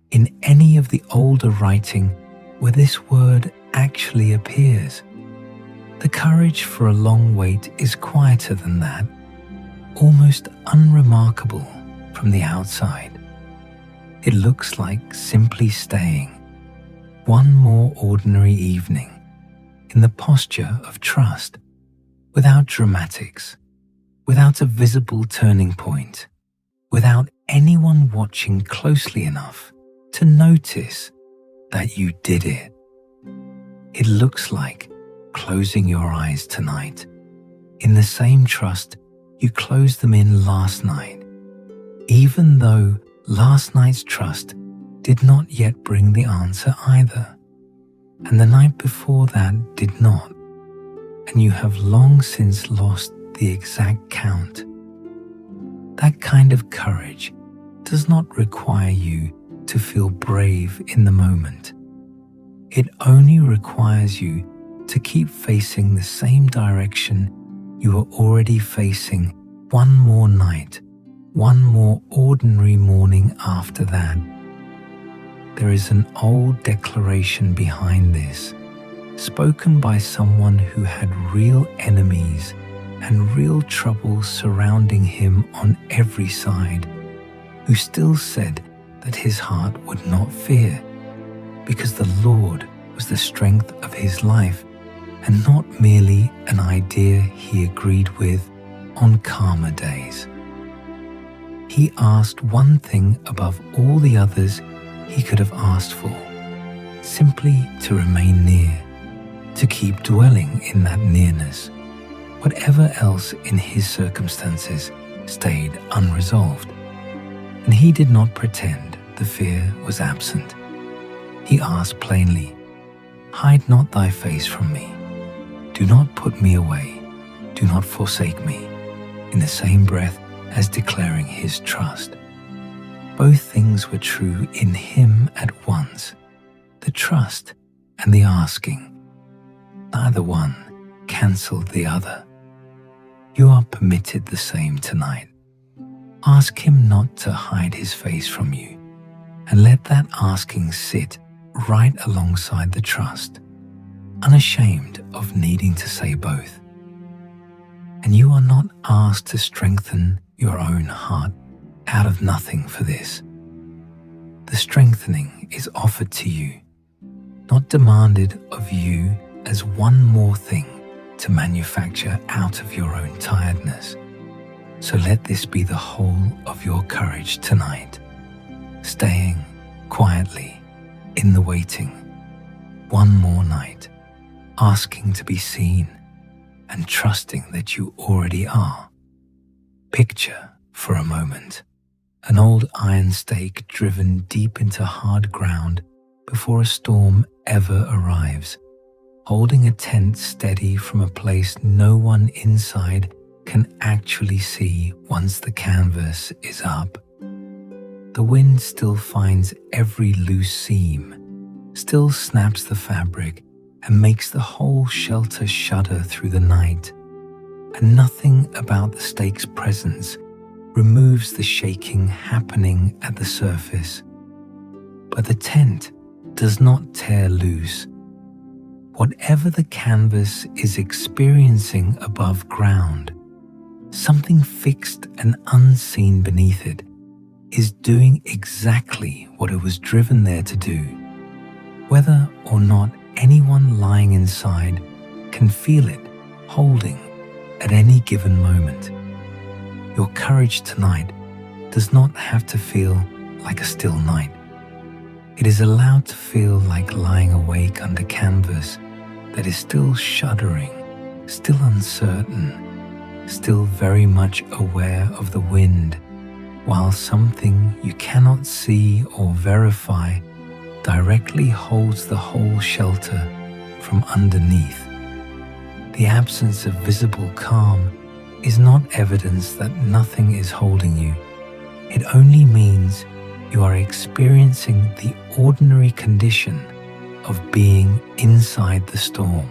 in any of the older writing where this word actually appears. The courage for a long wait is quieter than that, almost unremarkable from the outside. It looks like simply staying one more ordinary evening in the posture of trust, without dramatics, without a visible turning point, without anyone watching closely enough to notice that you did it. It looks like closing your eyes tonight in the same trust you closed them in last night, even though last night's trust did not yet bring the answer either, and the night before that did not, and you have long since lost the exact count. That kind of courage does not require you to feel brave in the moment. It only requires you to keep facing the same direction you are already facing one more night, one more ordinary morning after that. There is an old declaration behind this, spoken by someone who had real enemies and real troubles surrounding him on every side, who still said that his heart would not fear, because the Lord was the strength of his life, and not merely an idea he agreed with on calmer days. He asked one thing above all the others he could have asked for, simply to remain near, to keep dwelling in that nearness. Whatever else in his circumstances stayed unresolved, and he did not pretend the fear was absent. He asked plainly, "Hide not thy face from me. Do not put me away. Do not forsake me," in the same breath as declaring his trust. Both things were true in him at once, the trust and the asking. Neither one cancelled the other. You are permitted the same tonight. Ask him not to hide his face from you, and let that asking sit right alongside the trust, unashamed of needing to say both. And you are not asked to strengthen your own heart out of nothing for this. The strengthening is offered to you, not demanded of you as one more thing to manufacture out of your own tiredness. So let this be the whole of your courage tonight, staying quietly in the waiting, one more night, asking to be seen and trusting that you already are. Picture, for a moment, an old iron stake driven deep into hard ground before a storm ever arrives, holding a tent steady from a place no one inside can actually see once the canvas is up. The wind still finds every loose seam, still snaps the fabric and makes the whole shelter shudder through the night, and nothing about the stake's presence removes the shaking happening at the surface. But the tent does not tear loose. Whatever the canvas is experiencing above ground, something fixed and unseen beneath it is doing exactly what it was driven there to do, whether or not anyone lying inside can feel it holding at any given moment. Your courage tonight does not have to feel like a still night. It is allowed to feel like lying awake under canvas that is still shuddering, still uncertain, still very much aware of the wind, while something you cannot see or verify directly holds the whole shelter from underneath. The absence of visible calm is not evidence that nothing is holding you. It only means you are experiencing the ordinary condition of being inside the storm,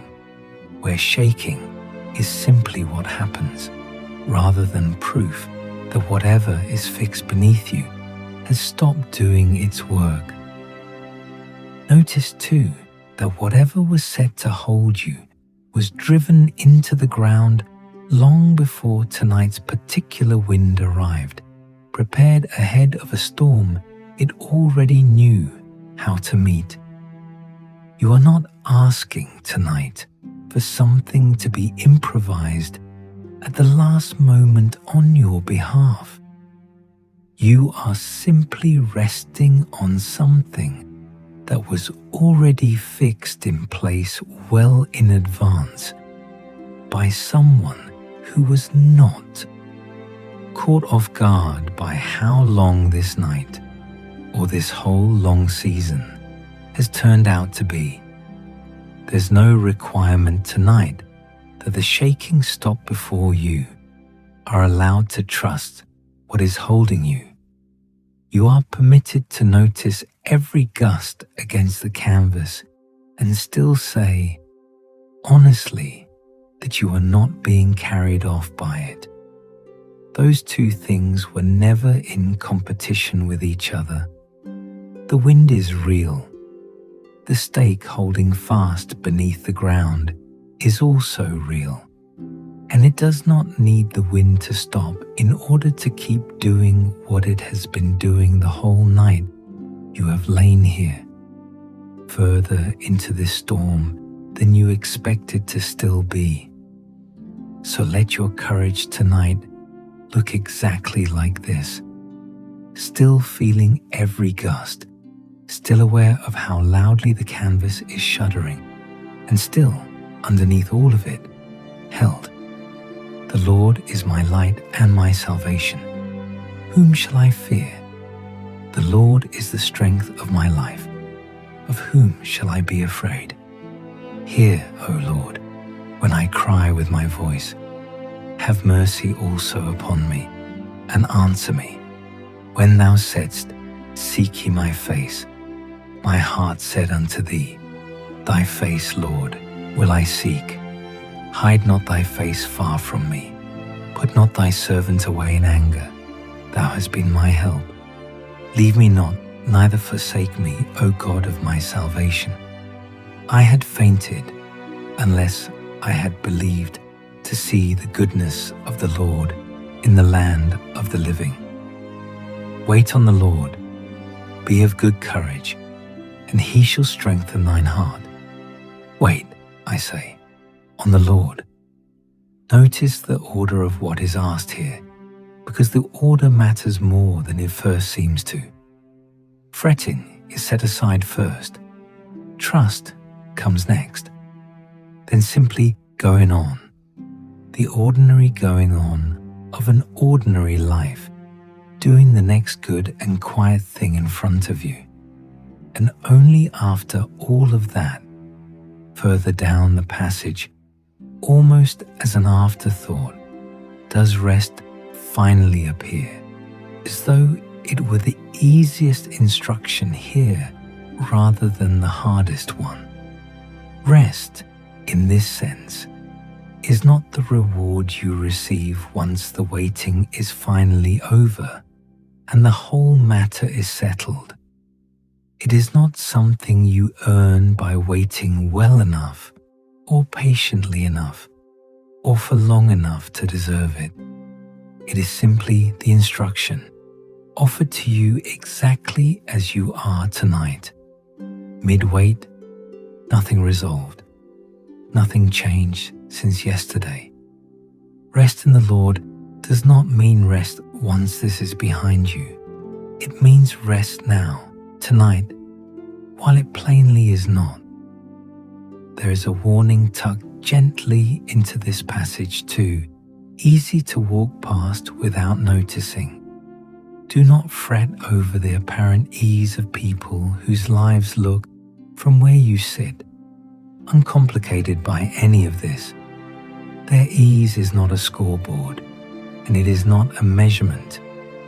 where shaking is simply what happens, rather than proof that whatever is fixed beneath you has stopped doing its work. Notice too that whatever was set to hold you was driven into the ground long before tonight's particular wind arrived, prepared ahead of a storm it already knew how to meet. You are not asking tonight for something to be improvised at the last moment on your behalf. You are simply resting on something that was already fixed in place well in advance by someone who was not caught off guard by how long this night or this whole long season has turned out to be. There's no requirement tonight that the shaking stop before you are allowed to trust what is holding you. You are permitted to notice every gust against the canvas and still say, honestly, that you are not being carried off by it. Those two things were never in competition with each other. The wind is real. The stake holding fast beneath the ground is also real, and it does not need the wind to stop in order to keep doing what it has been doing the whole night you have lain here, further into this storm than you expected to still be. So let your courage tonight look exactly like this, still feeling every gust, still aware of how loudly the canvas is shuddering, and still, underneath all of it, held. The Lord is my light and my salvation. Whom shall I fear? The Lord is the strength of my life. Of whom shall I be afraid? Hear, O Lord, when I cry with my voice. Have mercy also upon me, and answer me. When thou saidst, seek ye my face, my heart said unto thee, thy face, Lord, will I seek. Hide not thy face far from me. Put not thy servant away in anger. Thou hast been my help. Leave me not neither forsake me, O God of my salvation. I had fainted unless I had believed to see the goodness of the Lord in the land of the living. Wait on the Lord, be of good courage, and he shall strengthen thine heart. Wait, I say, on the Lord. Notice the order of what is asked here, because the order matters more than it first seems to. Fretting is set aside first. Trust comes next. Then simply going on. The ordinary going on of an ordinary life, doing the next good and quiet thing in front of you. And only after all of that, further down the passage, almost as an afterthought, does rest finally appear, as though it were the easiest instruction here rather than the hardest one. Rest, in this sense, is not the reward you receive once the waiting is finally over and the whole matter is settled. It is not something you earn by waiting well enough or patiently enough or for long enough to deserve it. It is simply the instruction offered to you exactly as you are tonight. Mid-wait, nothing resolved, nothing changed since yesterday. Rest in the Lord does not mean rest once this is behind you. It means rest now, tonight, while it plainly is not. There is a warning tucked gently into this passage too, easy to walk past without noticing. Do not fret over the apparent ease of people whose lives look, from where you sit, uncomplicated by any of this. Their ease is not a scoreboard, and it is not a measurement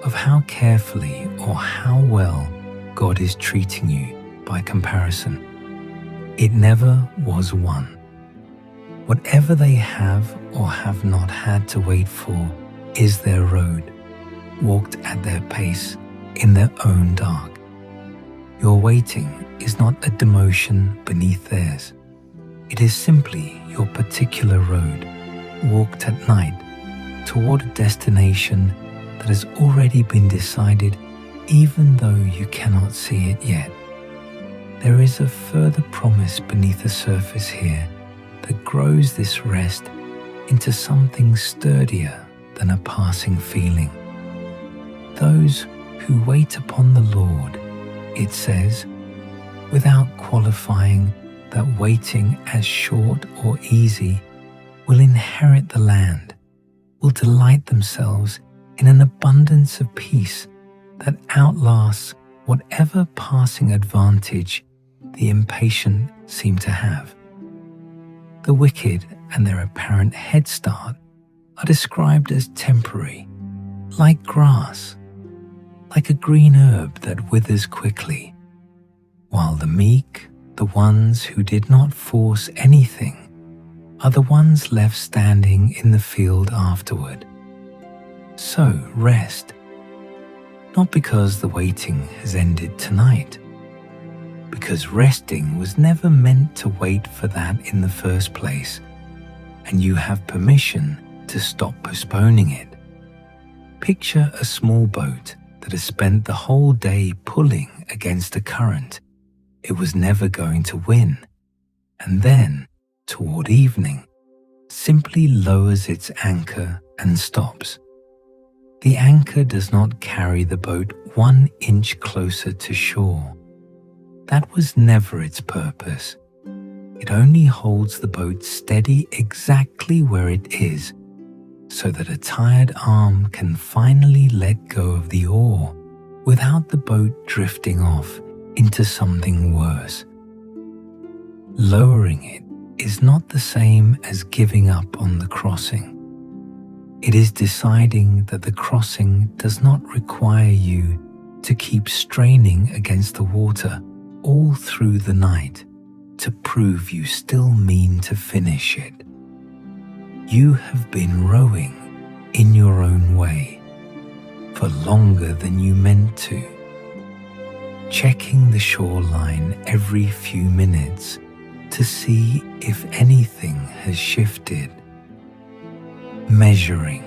of how carefully or how well God is treating you by comparison. It never was one. Whatever they have or have not had to wait for is their road, walked at their pace in their own dark. Your waiting is not a demotion beneath theirs. It is simply your particular road, walked at night toward a destination that has already been decided, even though you cannot see it yet. There is a further promise beneath the surface here that grows this rest into something sturdier than a passing feeling. Those who wait upon the Lord, it says, without qualifying that waiting as short or easy, will inherit the land, will delight themselves in an abundance of peace that outlasts whatever passing advantage the impatient seem to have. The wicked and their apparent head start are described as temporary, like grass, like a green herb that withers quickly, while the meek, the ones who did not force anything, are the ones left standing in the field afterward. So rest, not because the waiting has ended tonight, because resting was never meant to wait for that in the first place, and you have permission to stop postponing it. Picture a small boat that has spent the whole day pulling against a current it was never going to win, and then, toward evening, simply lowers its anchor and stops. The anchor does not carry the boat 1 inch closer to shore. That was never its purpose. It only holds the boat steady exactly where it is, so that a tired arm can finally let go of the oar without the boat drifting off into something worse. Lowering it is not the same as giving up on the crossing. It is deciding that the crossing does not require you to keep straining against the water all through the night to prove you still mean to finish it. You have been rowing in your own way for longer than you meant to. checking the shoreline every few minutes to see if anything has shifted, measuring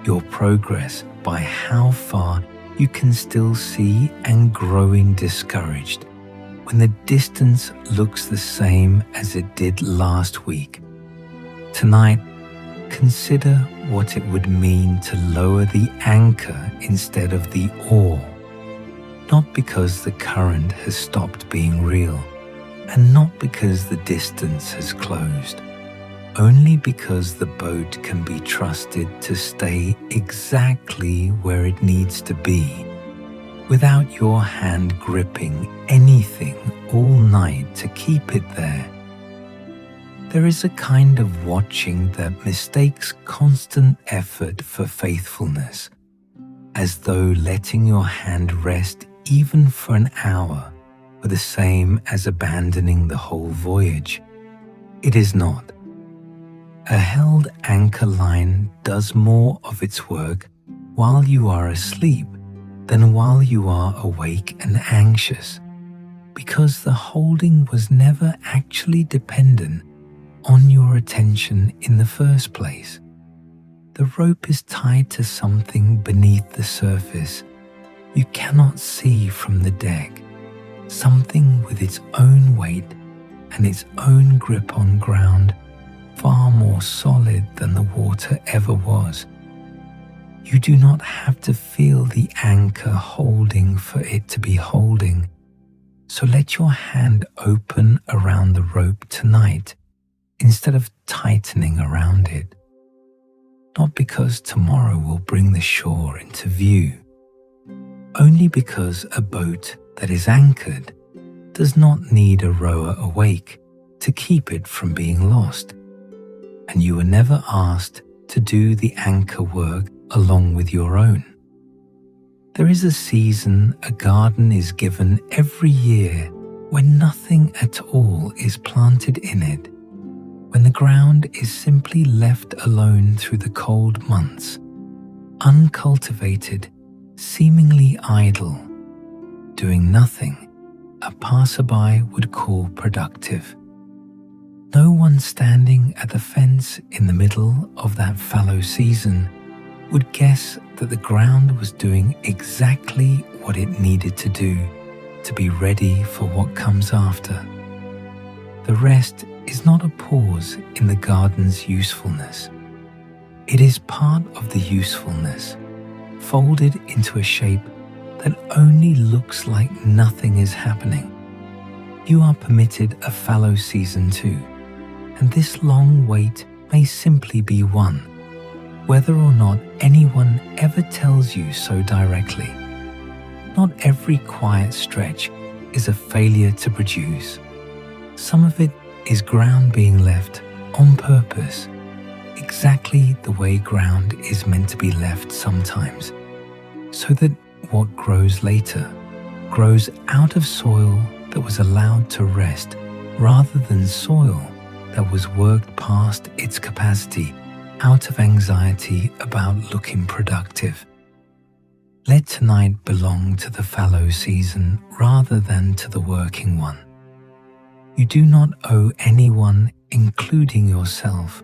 your progress by how far you can still see and growing discouraged when the distance looks the same as it did last week. Tonight, consider what it would mean to lower the anchor instead of the oar, not because the current has stopped being real, and not because the distance has closed, only because the boat can be trusted to stay exactly where it needs to be, without your hand gripping anything all night to keep it there. There is a kind of watching that mistakes constant effort for faithfulness, as though letting your hand rest even for an hour were the same as abandoning the whole voyage. It is not. A held anchor line does more of its work while you are asleep than while you are awake and anxious, because the holding was never actually dependent on your attention in the first place. The rope is tied to something beneath the surface you cannot see from the deck, something with its own weight and its own grip on ground, far more solid than the water ever was. You do not have to feel the anchor holding for it to be holding, so let your hand open around the rope tonight instead of tightening around it. Not because tomorrow will bring the shore into view, only because a boat that is anchored does not need a rower awake to keep it from being lost, and you were never asked to do the anchor work along with your own. There is a season a garden is given every year when nothing at all is planted in it, when the ground is simply left alone through the cold months, uncultivated, seemingly idle, doing nothing a passerby would call productive. No one standing at the fence in the middle of that fallow season would guess that the ground was doing exactly what it needed to do to be ready for what comes after. The rest is not a pause in the garden's usefulness. It is part of the usefulness, folded into a shape that only looks like nothing is happening. You are permitted a fallow season too, and this long wait may simply be one, whether or not anyone ever tells you so directly. Not every quiet stretch is a failure to produce. Some of it is ground being left on purpose, exactly the way ground is meant to be left sometimes, so that what grows later grows out of soil that was allowed to rest rather than soil that was worked past its capacity out of anxiety about looking productive. Let tonight belong to the fallow season rather than to the working one. You do not owe anyone, including yourself,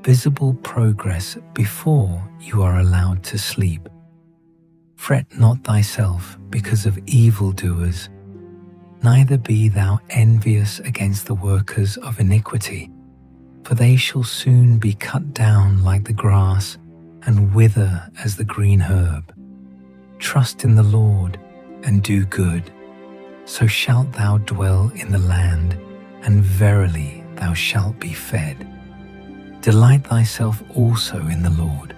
visible progress before you are allowed to sleep. Fret not thyself because of evildoers, neither be thou envious against the workers of iniquity, for they shall soon be cut down like the grass and wither as the green herb. Trust in the Lord and do good, so shalt thou dwell in the land, and verily thou shalt be fed. Delight thyself also in the Lord,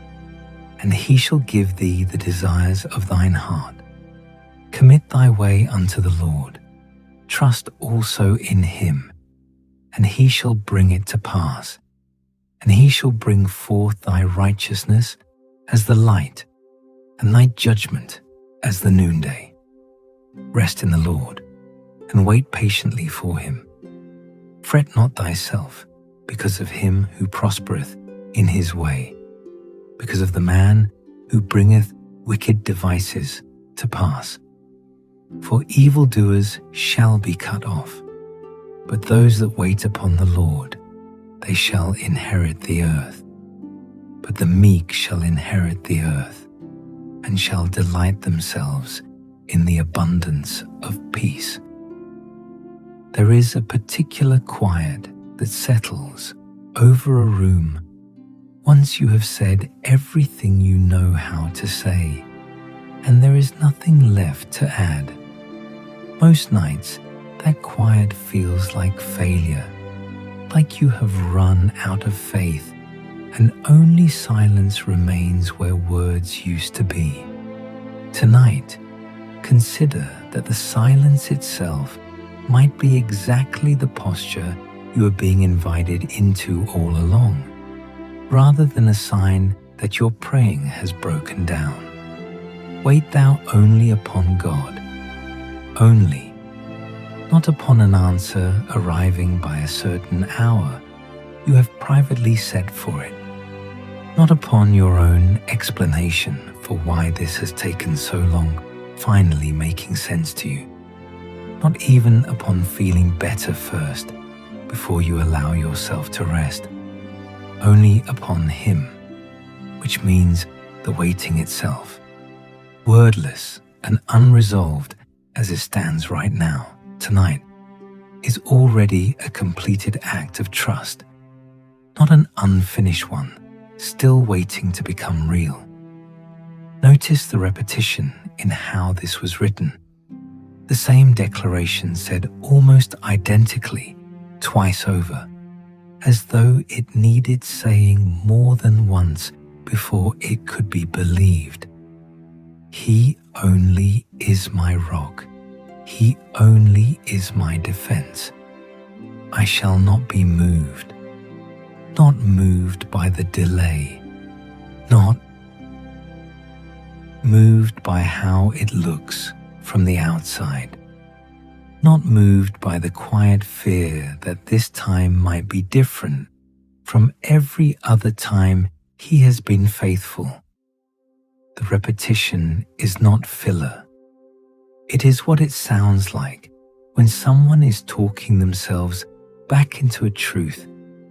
and he shall give thee the desires of thine heart. Commit thy way unto the Lord, trust also in him, and he shall bring it to pass, and he shall bring forth thy righteousness as the light, and thy judgment as the noonday. Rest in the Lord, and wait patiently for him. Fret not thyself because of him who prospereth in his way, because of the man who bringeth wicked devices to pass. For evildoers shall be cut off, but those that wait upon the Lord, they shall inherit the earth. But the meek shall inherit the earth, and shall delight themselves in the abundance of peace. There is a particular quiet that settles over a room once you have said everything you know how to say, and there is nothing left to add. Most nights, that quiet feels like failure, like you have run out of faith, and only silence remains where words used to be. Tonight, consider that the silence itself might be exactly the posture you are being invited into all along, rather than a sign that your praying has broken down. Wait thou only upon God, only, not upon an answer arriving by a certain hour you have privately set for it, not upon your own explanation for why this has taken so long finally making sense to you, not even upon feeling better first before you allow yourself to rest, only upon Him, which means the waiting itself, wordless and unresolved as it stands right now, tonight, is already a completed act of trust, not an unfinished one, still waiting to become real. Notice the repetition in how this was written. The same declaration said almost identically twice over, as though it needed saying more than once before it could be believed. He only is my rock. He only is my defense. I shall not be moved. Not moved by the delay. Not moved by how it looks from the outside. Not moved by the quiet fear that this time might be different from every other time He has been faithful. The repetition is not filler. It is what it sounds like when someone is talking themselves back into a truth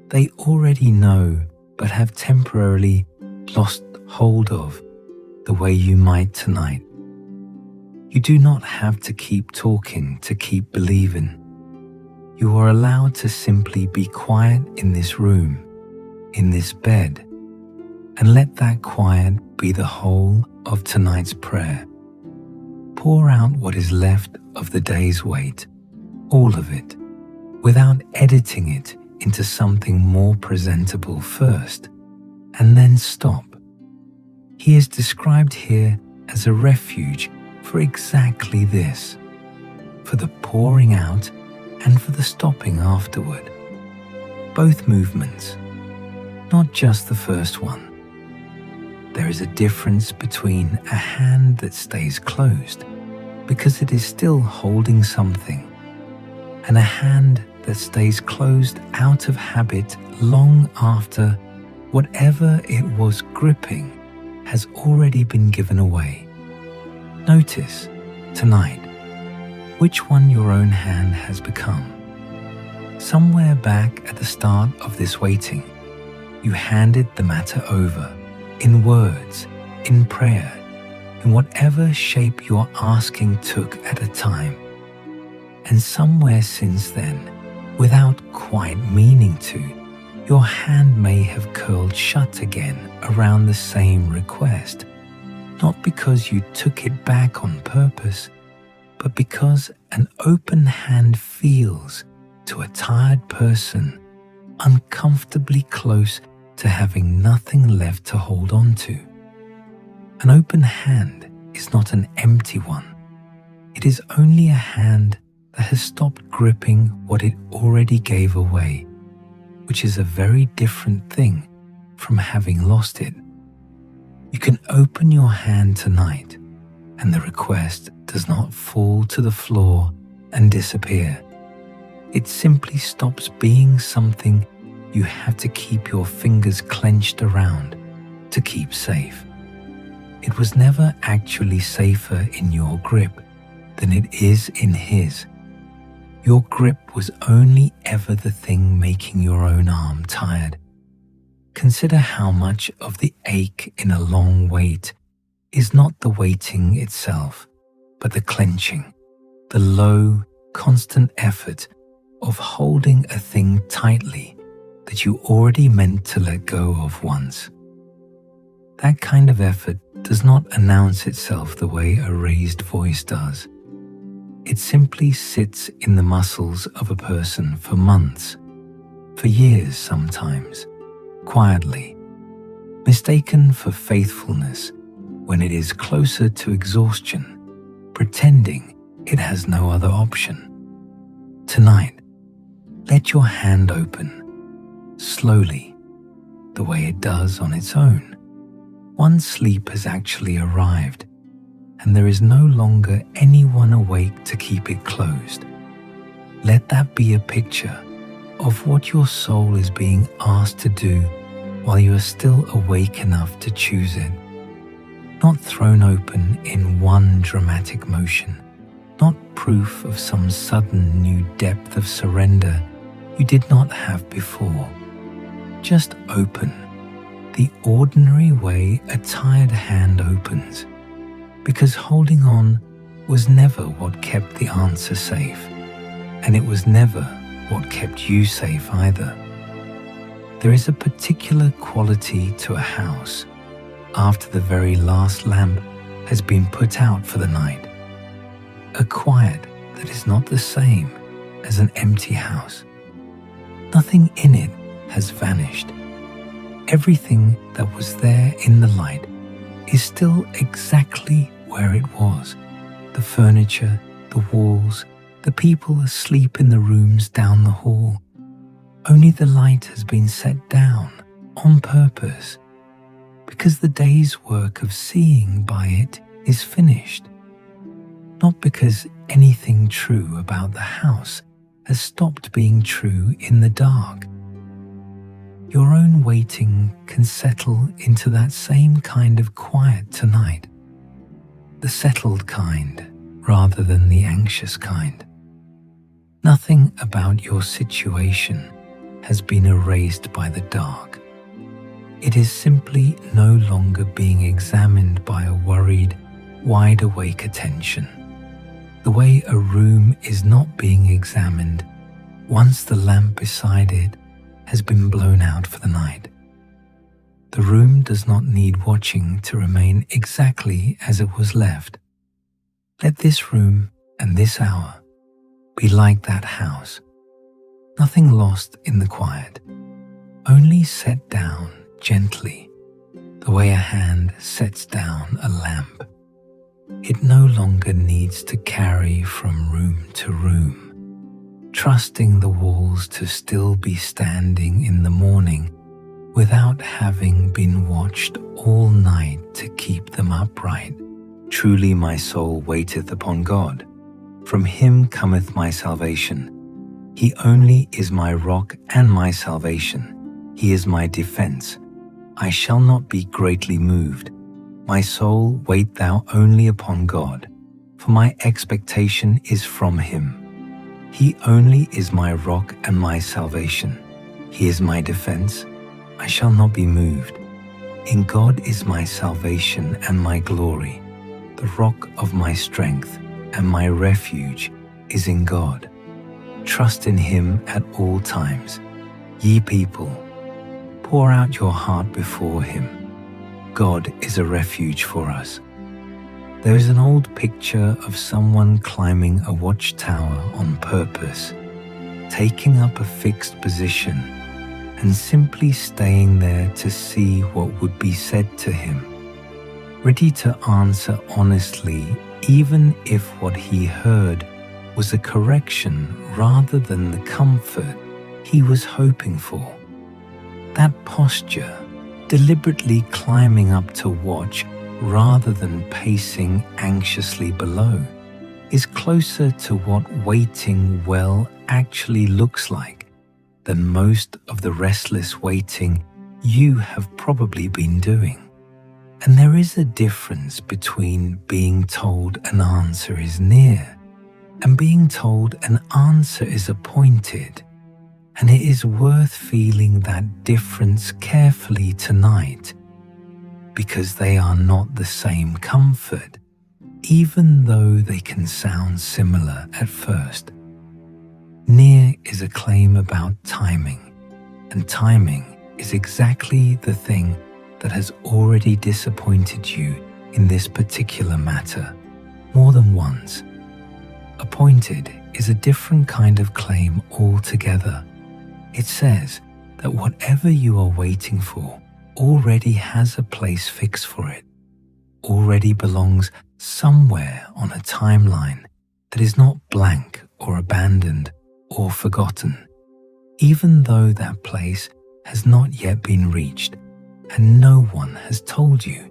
they already know but have temporarily lost hold of, the way you might tonight. You do not have to keep talking to keep believing. You are allowed to simply be quiet in this room, in this bed, and let that quiet be the whole of tonight's prayer. Pour out what is left of the day's wait, all of it, without editing it into something more presentable first, and then stop. He is described here as a refuge for exactly this, for the pouring out and for the stopping afterward. Both movements, not just the first one. There is a difference between a hand that stays closed because it is still holding something, and a hand that stays closed out of habit long after whatever it was gripping has already been given away. Notice, tonight, which one your own hand has become. Somewhere back at the start of this waiting, you handed the matter over, in words, in prayer, in whatever shape your asking took at a time. And somewhere since then, without quite meaning to, your hand may have curled shut again around the same request, not because you took it back on purpose, but because an open hand feels, to a tired person, uncomfortably close to having nothing left to hold on to. An open hand is not an empty one. It is only a hand that has stopped gripping what it already gave away, which is a very different thing from having lost it. You can open your hand tonight, and the request does not fall to the floor and disappear. It simply stops being something you have to keep your fingers clenched around to keep safe. It was never actually safer in your grip than it is in His. Your grip was only ever the thing making your own arm tired. Consider how much of the ache in a long wait is not the waiting itself, but the clenching, the low, constant effort of holding a thing tightly that you already meant to let go of once. That kind of effort does not announce itself the way a raised voice does. It simply sits in the muscles of a person for months, for years sometimes, quietly, mistaken for faithfulness when it is closer to exhaustion, pretending it has no other option. Tonight, let your hand open, slowly, the way it does on its own. Once sleep has actually arrived, and there is no longer anyone awake to keep it closed. Let that be a picture of what your soul is being asked to do while you are still awake enough to choose it. Not thrown open in one dramatic motion, not proof of some sudden new depth of surrender you did not have before. Just open, the ordinary way a tired hand opens, because holding on was never what kept the answer safe, and it was never what kept you safe either. There is a particular quality to a house after the very last lamp has been put out for the night, a quiet that is not the same as an empty house. Nothing in it has vanished. Everything that was there in the light is still exactly where it was. The furniture, the walls, the people asleep in the rooms down the hall. Only the light has been set down on purpose, because the day's work of seeing by it is finished. Not because anything true about the house has stopped being true in the dark. Your own waiting can settle into that same kind of quiet tonight, the settled kind rather than the anxious kind. Nothing about your situation has been erased by the dark. It is simply no longer being examined by a worried, wide-awake attention, the way a room is not being examined once the lamp beside it has been blown out for the night. The room does not need watching to remain exactly as it was left. Let this room and this hour be like that house, nothing lost in the quiet, only set down gently, the way a hand sets down a lamp. It no longer needs to carry from room to room, trusting the walls to still be standing in the morning without having been watched all night to keep them upright. Truly my soul waiteth upon God. From Him cometh my salvation. He only is my rock and my salvation. He is my defense. I shall not be greatly moved. My soul, wait thou only upon God, for my expectation is from Him. He only is my rock and my salvation. He is my defense. I shall not be moved. In God is my salvation and my glory. The rock of my strength and my refuge is in God. Trust in Him at all times. Ye people, pour out your heart before Him. God is a refuge for us. There is an old picture of someone climbing a watchtower on purpose, taking up a fixed position and simply staying there to see what would be said to him, ready to answer honestly even if what he heard was a correction rather than the comfort he was hoping for. That posture, deliberately climbing up to watch rather than pacing anxiously below, is closer to what waiting well actually looks like than most of the restless waiting you have probably been doing. And there is a difference between being told an answer is near and being told an answer is appointed. And it is worth feeling that difference carefully tonight, because they are not the same comfort, even though they can sound similar at first. Near is a claim about timing, and timing is exactly the thing that has already disappointed you in this particular matter more than once. Appointed is a different kind of claim altogether. It says that whatever you are waiting for already has a place fixed for it, already belongs somewhere on a timeline that is not blank or abandoned or forgotten, even though that place has not yet been reached, and no one has told you,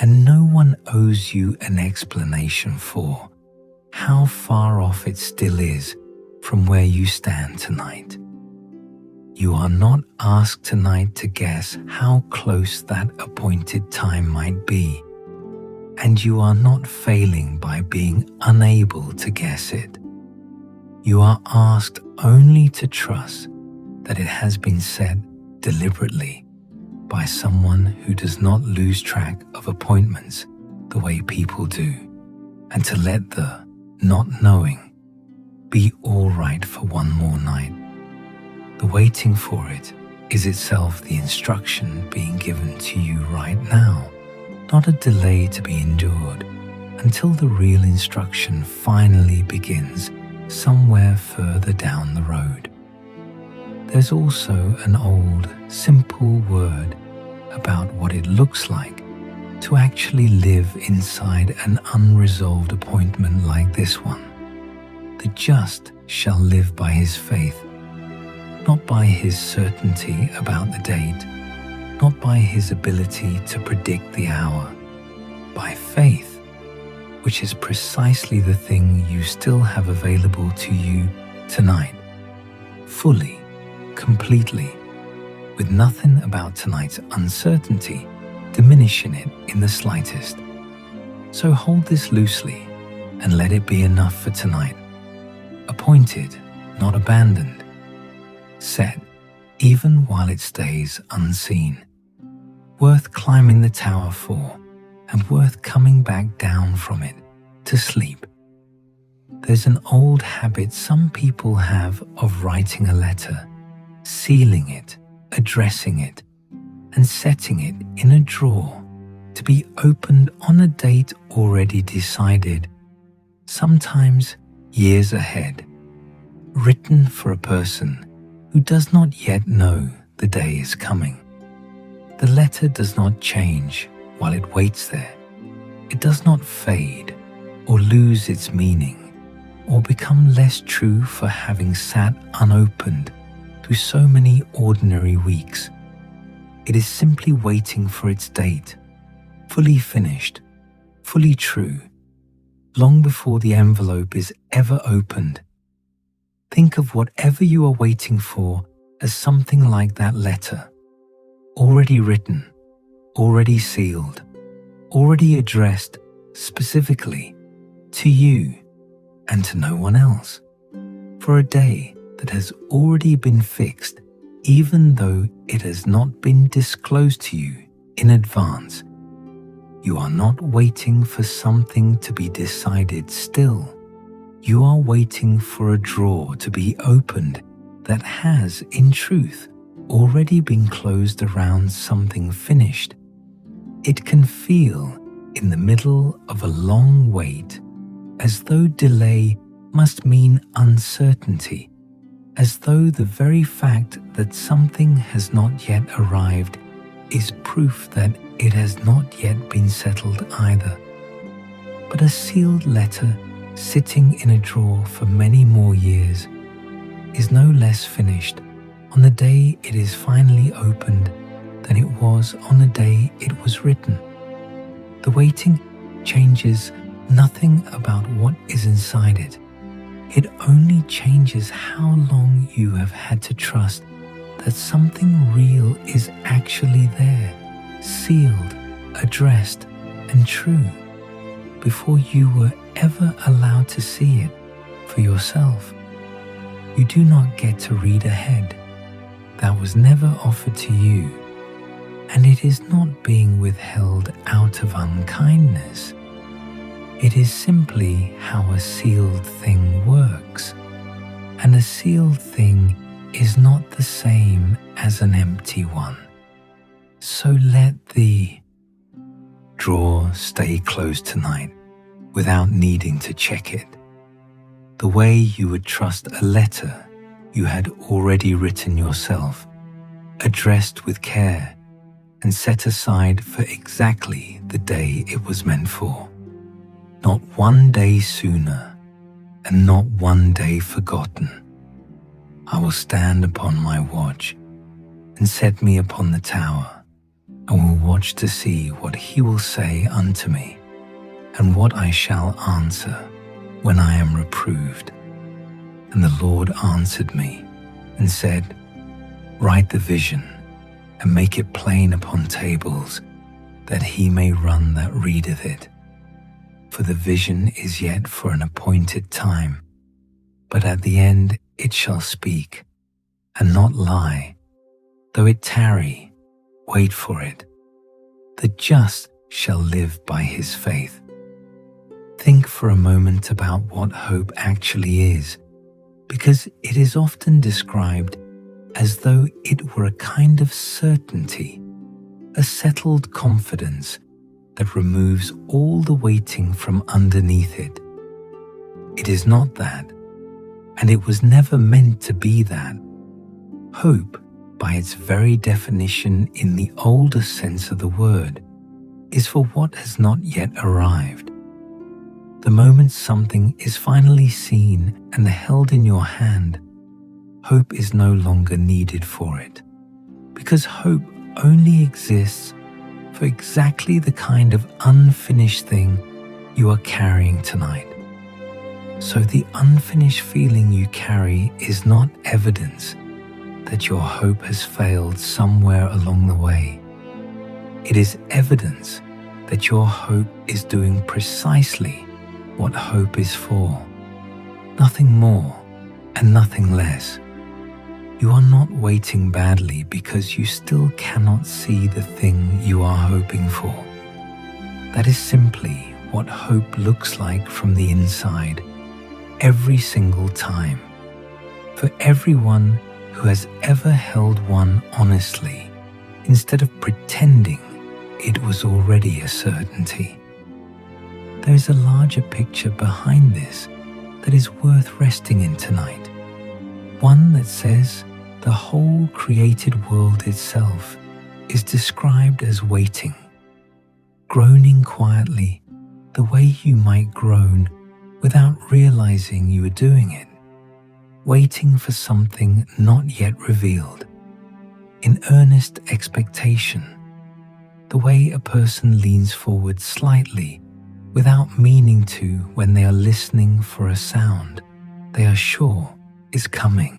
and no one owes you an explanation for how far off it still is from where you stand tonight. You are not asked tonight to guess how close that appointed time might be, and you are not failing by being unable to guess it. You are asked only to trust that it has been set deliberately by someone who does not lose track of appointments the way people do, and to let the not knowing be all right for one more night. The waiting for it is itself the instruction being given to you right now, not a delay to be endured until the real instruction finally begins somewhere further down the road. There's also an old, simple word about what it looks like to actually live inside an unresolved appointment like this one. The just shall live by his faith, not by his certainty about the date, not by his ability to predict the hour, by faith, which is precisely the thing you still have available to you tonight, fully, completely, with nothing about tonight's uncertainty diminishing it in the slightest. So hold this loosely and let it be enough for tonight. Appointed, not abandoned. Set, even while it stays unseen. Worth climbing the tower for, and worth coming back down from it to sleep. There's an old habit some people have of writing a letter, sealing it, addressing it, and setting it in a drawer to be opened on a date already decided, sometimes years ahead, written for a person who does not yet know the day is coming. The letter does not change while it waits there. It does not fade or lose its meaning or become less true for having sat unopened through so many ordinary weeks. It is simply waiting for its date, fully finished, fully true, long before the envelope is ever opened. Think of whatever you are waiting for as something like that letter, already written, already sealed, already addressed specifically to you and to no one else, for a day that has already been fixed, even though it has not been disclosed to you in advance. You are not waiting for something to be decided still. You are waiting for a drawer to be opened that has, in truth, already been closed around something finished. It can feel, in the middle of a long wait, as though delay must mean uncertainty, as though the very fact that something has not yet arrived is proof that it has not yet been settled either. But a sealed letter sitting in a drawer for many more years is no less finished on the day it is finally opened than it was on the day it was written. The waiting changes nothing about what is inside it. It only changes how long you have had to trust that something real is actually there, sealed, addressed, and true before you were ever allowed to see it for yourself. You do not get to read ahead. That was never offered to you, and it is not being withheld out of unkindness. It is simply how a sealed thing works, and a sealed thing is not the same as an empty one. So let the drawer stay closed tonight without needing to check it, the way you would trust a letter you had already written yourself, addressed with care and set aside for exactly the day it was meant for. Not one day sooner, and not one day forgotten. I will stand upon my watch, and set me upon the tower, and will watch to see what he will say unto me, and what I shall answer when I am reproved. And the Lord answered me, and said, Write the vision, and make it plain upon tables, that he may run that readeth it. For the vision is yet for an appointed time, but at the end it shall speak, and not lie. Though it tarry, wait for it. The just shall live by his faith. Think for a moment about what hope actually is, because it is often described as though it were a kind of certainty, a settled confidence that removes all the waiting from underneath it. It is not that, and it was never meant to be that. Hope, by its very definition in the older sense of the word, is for what has not yet arrived. The moment something is finally seen and held in your hand, hope is no longer needed for it, because hope only exists for exactly the kind of unfinished thing you are carrying tonight. So the unfinished feeling you carry is not evidence that your hope has failed somewhere along the way. It is evidence that your hope is doing precisely what hope is for, nothing more and nothing less. You are not waiting badly because you still cannot see the thing you are hoping for. That is simply what hope looks like from the inside, every single time. For everyone who has ever held one honestly, instead of pretending it was already a certainty. There is a larger picture behind this that is worth resting in tonight. One that says the whole created world itself is described as waiting, groaning quietly the way you might groan without realizing you are doing it, waiting for something not yet revealed, in earnest expectation, the way a person leans forward slightly without meaning to when they are listening for a sound they are sure is coming.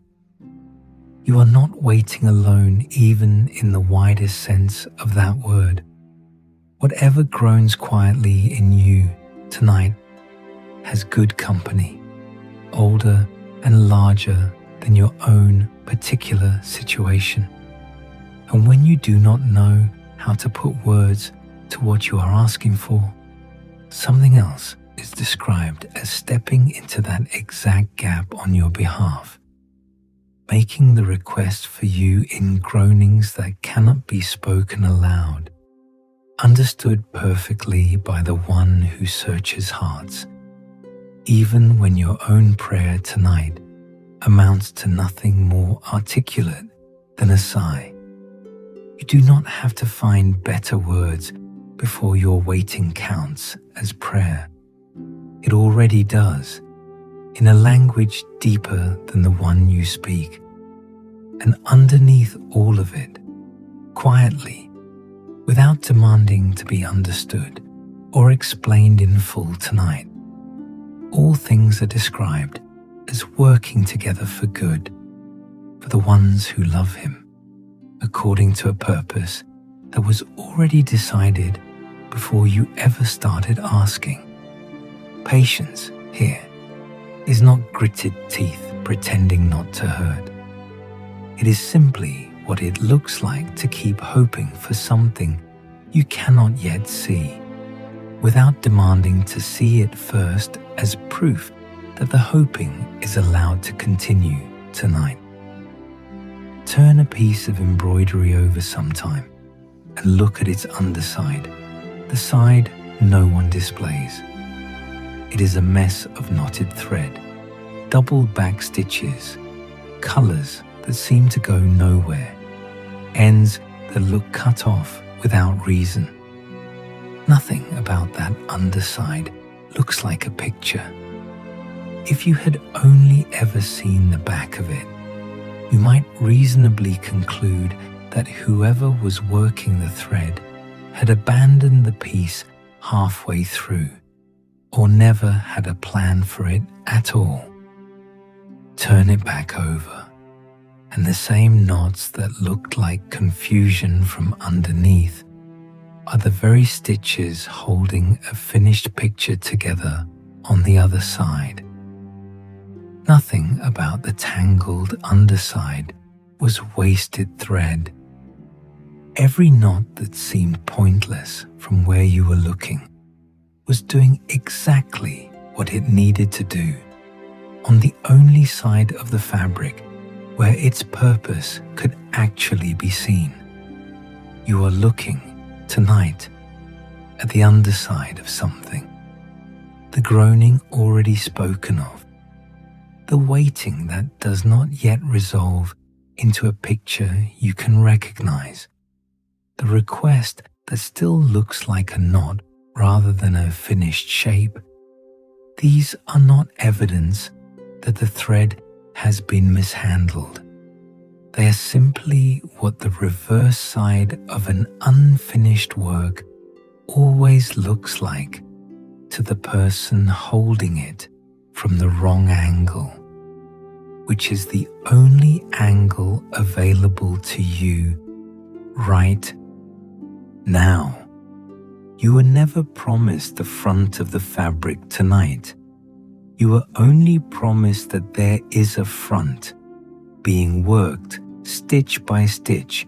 You are not waiting alone even in the widest sense of that word. Whatever groans quietly in you tonight has good company, older and larger than your own particular situation. And when you do not know how to put words to what you are asking for, something else is described as stepping into that exact gap on your behalf, making the request for you in groanings that cannot be spoken aloud, understood perfectly by the one who searches hearts, even when your own prayer tonight amounts to nothing more articulate than a sigh. You do not have to find better words before your waiting counts as prayer. It already does, in a language deeper than the one you speak. And underneath all of it, quietly, without demanding to be understood or explained in full tonight, all things are described as working together for good, for the ones who love Him, according to a purpose that was already decided before you ever started asking. Patience here is not gritted teeth pretending not to hurt. It is simply what it looks like to keep hoping for something you cannot yet see, without demanding to see it first as proof that the hoping is allowed to continue tonight. Turn a piece of embroidery over sometime and look at its underside, the side no one displays. It is a mess of knotted thread, doubled back stitches, colors that seem to go nowhere, ends that look cut off without reason. Nothing about that underside looks like a picture. If you had only ever seen the back of it, you might reasonably conclude that whoever was working the thread had abandoned the piece halfway through, or never had a plan for it at all. Turn it back over, and the same knots that looked like confusion from underneath are the very stitches holding a finished picture together on the other side. Nothing about the tangled underside was wasted thread. Every knot that seemed pointless from where you were looking was doing exactly what it needed to do on the only side of the fabric where its purpose could actually be seen. You are looking tonight at the underside of something, the groaning already spoken of, the waiting that does not yet resolve into a picture you can recognize, the request that still looks like a knot rather than a finished shape. These are not evidence that the thread has been mishandled. They are simply what the reverse side of an unfinished work always looks like to the person holding it from the wrong angle, which is the only angle available to you right now. You were never promised the front of the fabric tonight. You were only promised that there is a front being worked stitch by stitch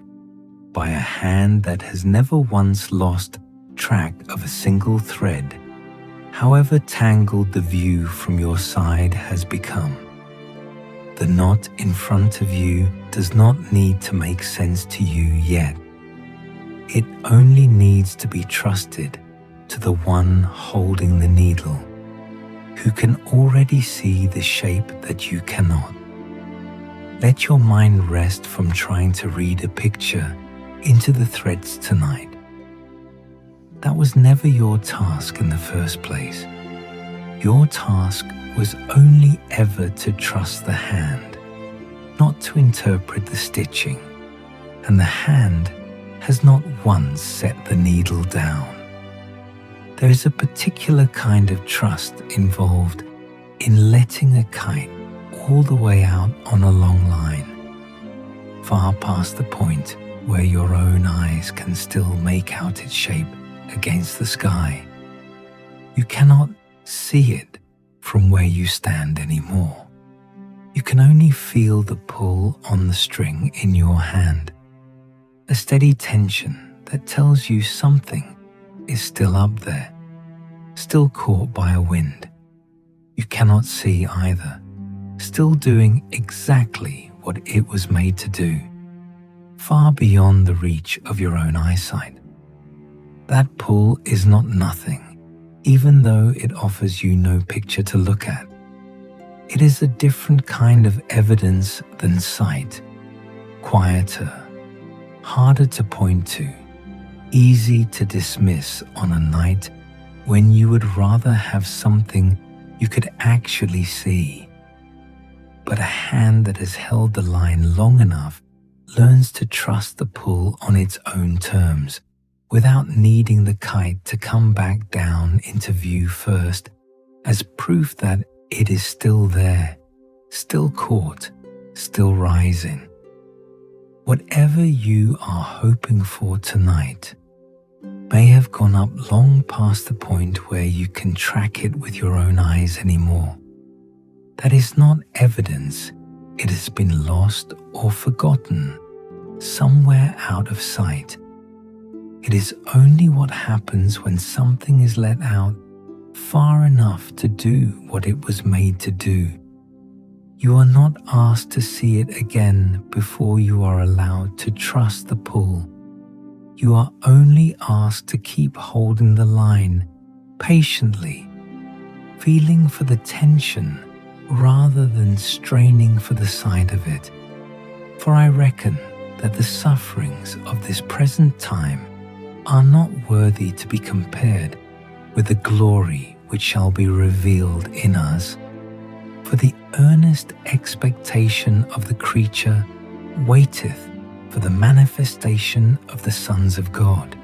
by a hand that has never once lost track of a single thread, however tangled the view from your side has become. The knot in front of you does not need to make sense to you yet. It only needs to be trusted to the one holding the needle, who can already see the shape that you cannot. Let your mind rest from trying to read a picture into the threads tonight. That was never your task in the first place. Your task was only ever to trust the hand, not to interpret the stitching, and the hand has not once set the needle down. There is a particular kind of trust involved in letting a kite all the way out on a long line, far past the point where your own eyes can still make out its shape against the sky. You cannot see it from where you stand anymore. You can only feel the pull on the string in your hand, a steady tension that tells you something is still up there, still caught by a wind. You cannot see either, still doing exactly what it was made to do, far beyond the reach of your own eyesight. That pull is not nothing, even though it offers you no picture to look at. It is a different kind of evidence than sight, quieter, harder to point to, easy to dismiss on a night when you would rather have something you could actually see. But a hand that has held the line long enough learns to trust the pull on its own terms, without needing the kite to come back down into view first as proof that it is still there, still caught, still rising. Whatever you are hoping for tonight, may have gone up long past the point where you can track it with your own eyes anymore. That is not evidence it has been lost or forgotten, somewhere out of sight. It is only what happens when something is let out far enough to do what it was made to do. You are not asked to see it again before you are allowed to trust the pull. You are only asked to keep holding the line patiently, feeling for the tension rather than straining for the side of it. For I reckon that the sufferings of this present time are not worthy to be compared with the glory which shall be revealed in us. For the earnest expectation of the creature waiteth for the manifestation of the sons of God.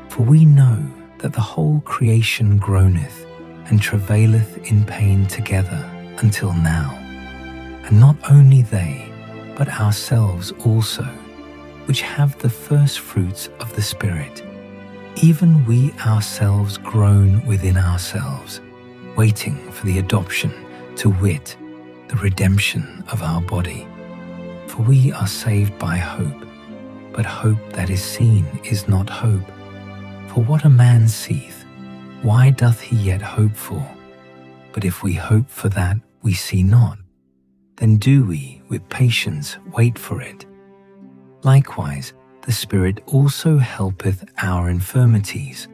For we know that the whole creation groaneth and travaileth in pain together until now. And not only they, but ourselves also, which have the first fruits of the Spirit, even we ourselves groan within ourselves, waiting for the adoption, to wit, the redemption of our body. For we are saved by hope, but hope that is seen is not hope. For what a man seeth, why doth he yet hope for? But if we hope for that we see not, then do we with patience wait for it. Likewise, the Spirit also helpeth our infirmities.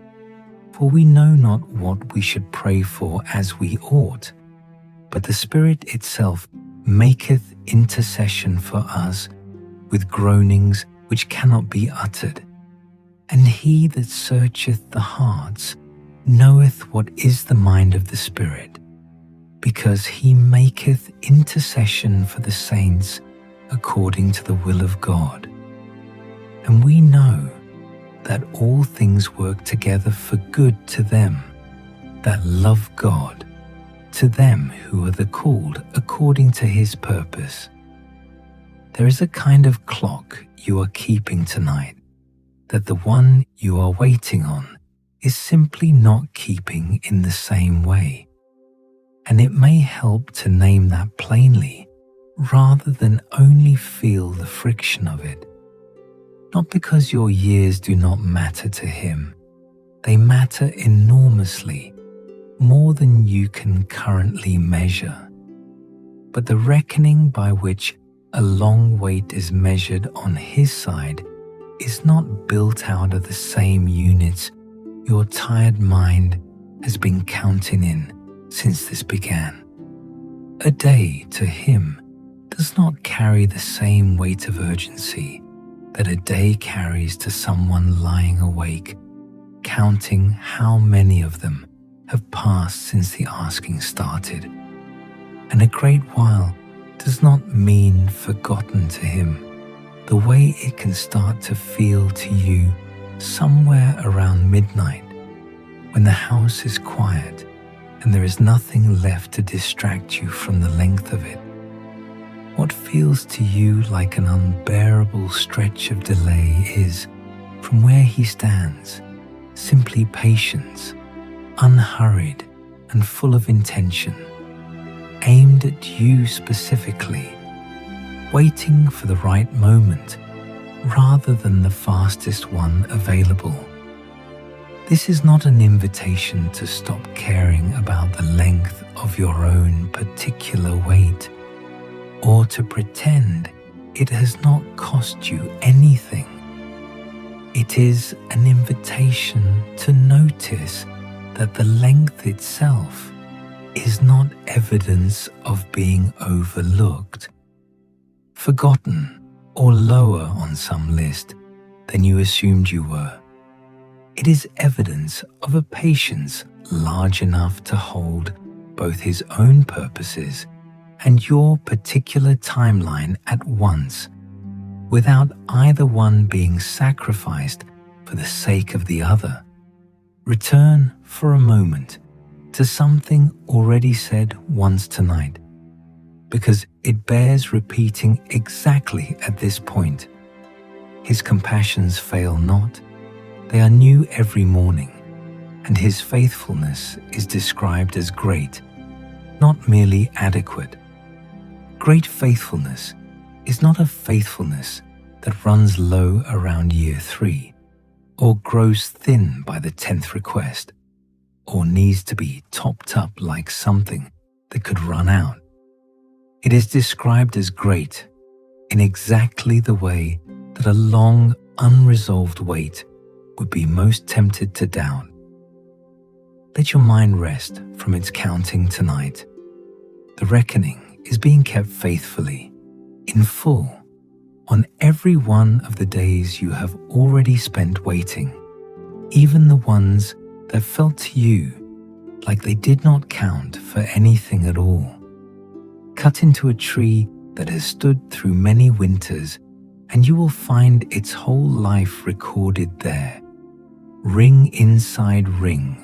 For we know not what we should pray for as we ought, but the Spirit itself maketh intercession for us with groanings which cannot be uttered. And he that searcheth the hearts knoweth what is the mind of the Spirit, because he maketh intercession for the saints according to the will of God. And we know that all things work together for good to them that love God, to them who are the called according to his purpose. There is a kind of clock you are keeping tonight that the one you are waiting on is simply not keeping in the same way. And it may help to name that plainly rather than only feel the friction of it. Not because your years do not matter to him, they matter enormously, more than you can currently measure. But the reckoning by which a long wait is measured on his side is not built out of the same units your tired mind has been counting in since this began. A day to him does not carry the same weight of urgency that a day carries to someone lying awake, counting how many of them have passed since the asking started. And a great while does not mean forgotten to him, the way it can start to feel to you somewhere around midnight, when the house is quiet and there is nothing left to distract you from the length of it. What feels to you like an unbearable stretch of delay is, from where he stands, simply patience, unhurried and full of intention, aimed at you specifically, waiting for the right moment rather than the fastest one available. This is not an invitation to stop caring about the length of your own particular wait, or to pretend it has not cost you anything. It is an invitation to notice that the length itself is not evidence of being overlooked, forgotten, or lower on some list than you assumed you were. It is evidence of a patience large enough to hold both his own purposes and your particular timeline at once, without either one being sacrificed for the sake of the other. Return for a moment to something already said once tonight, because it bears repeating exactly at this point. His compassions fail not, They are new every morning, and His faithfulness is described as great, not merely adequate. Great faithfulness is not a faithfulness that runs low around year 3, or grows thin by the 10th request, or needs to be topped up like something that could run out. It is described as great in exactly the way that a long, unresolved weight would be most tempted to doubt. Let your mind rest from its counting tonight. The reckoning is being kept faithfully, in full, on every one of the days you have already spent waiting, even the ones that felt to you like they did not count for anything at all. Cut into a tree that has stood through many winters, and you will find its whole life recorded there, ring inside ring,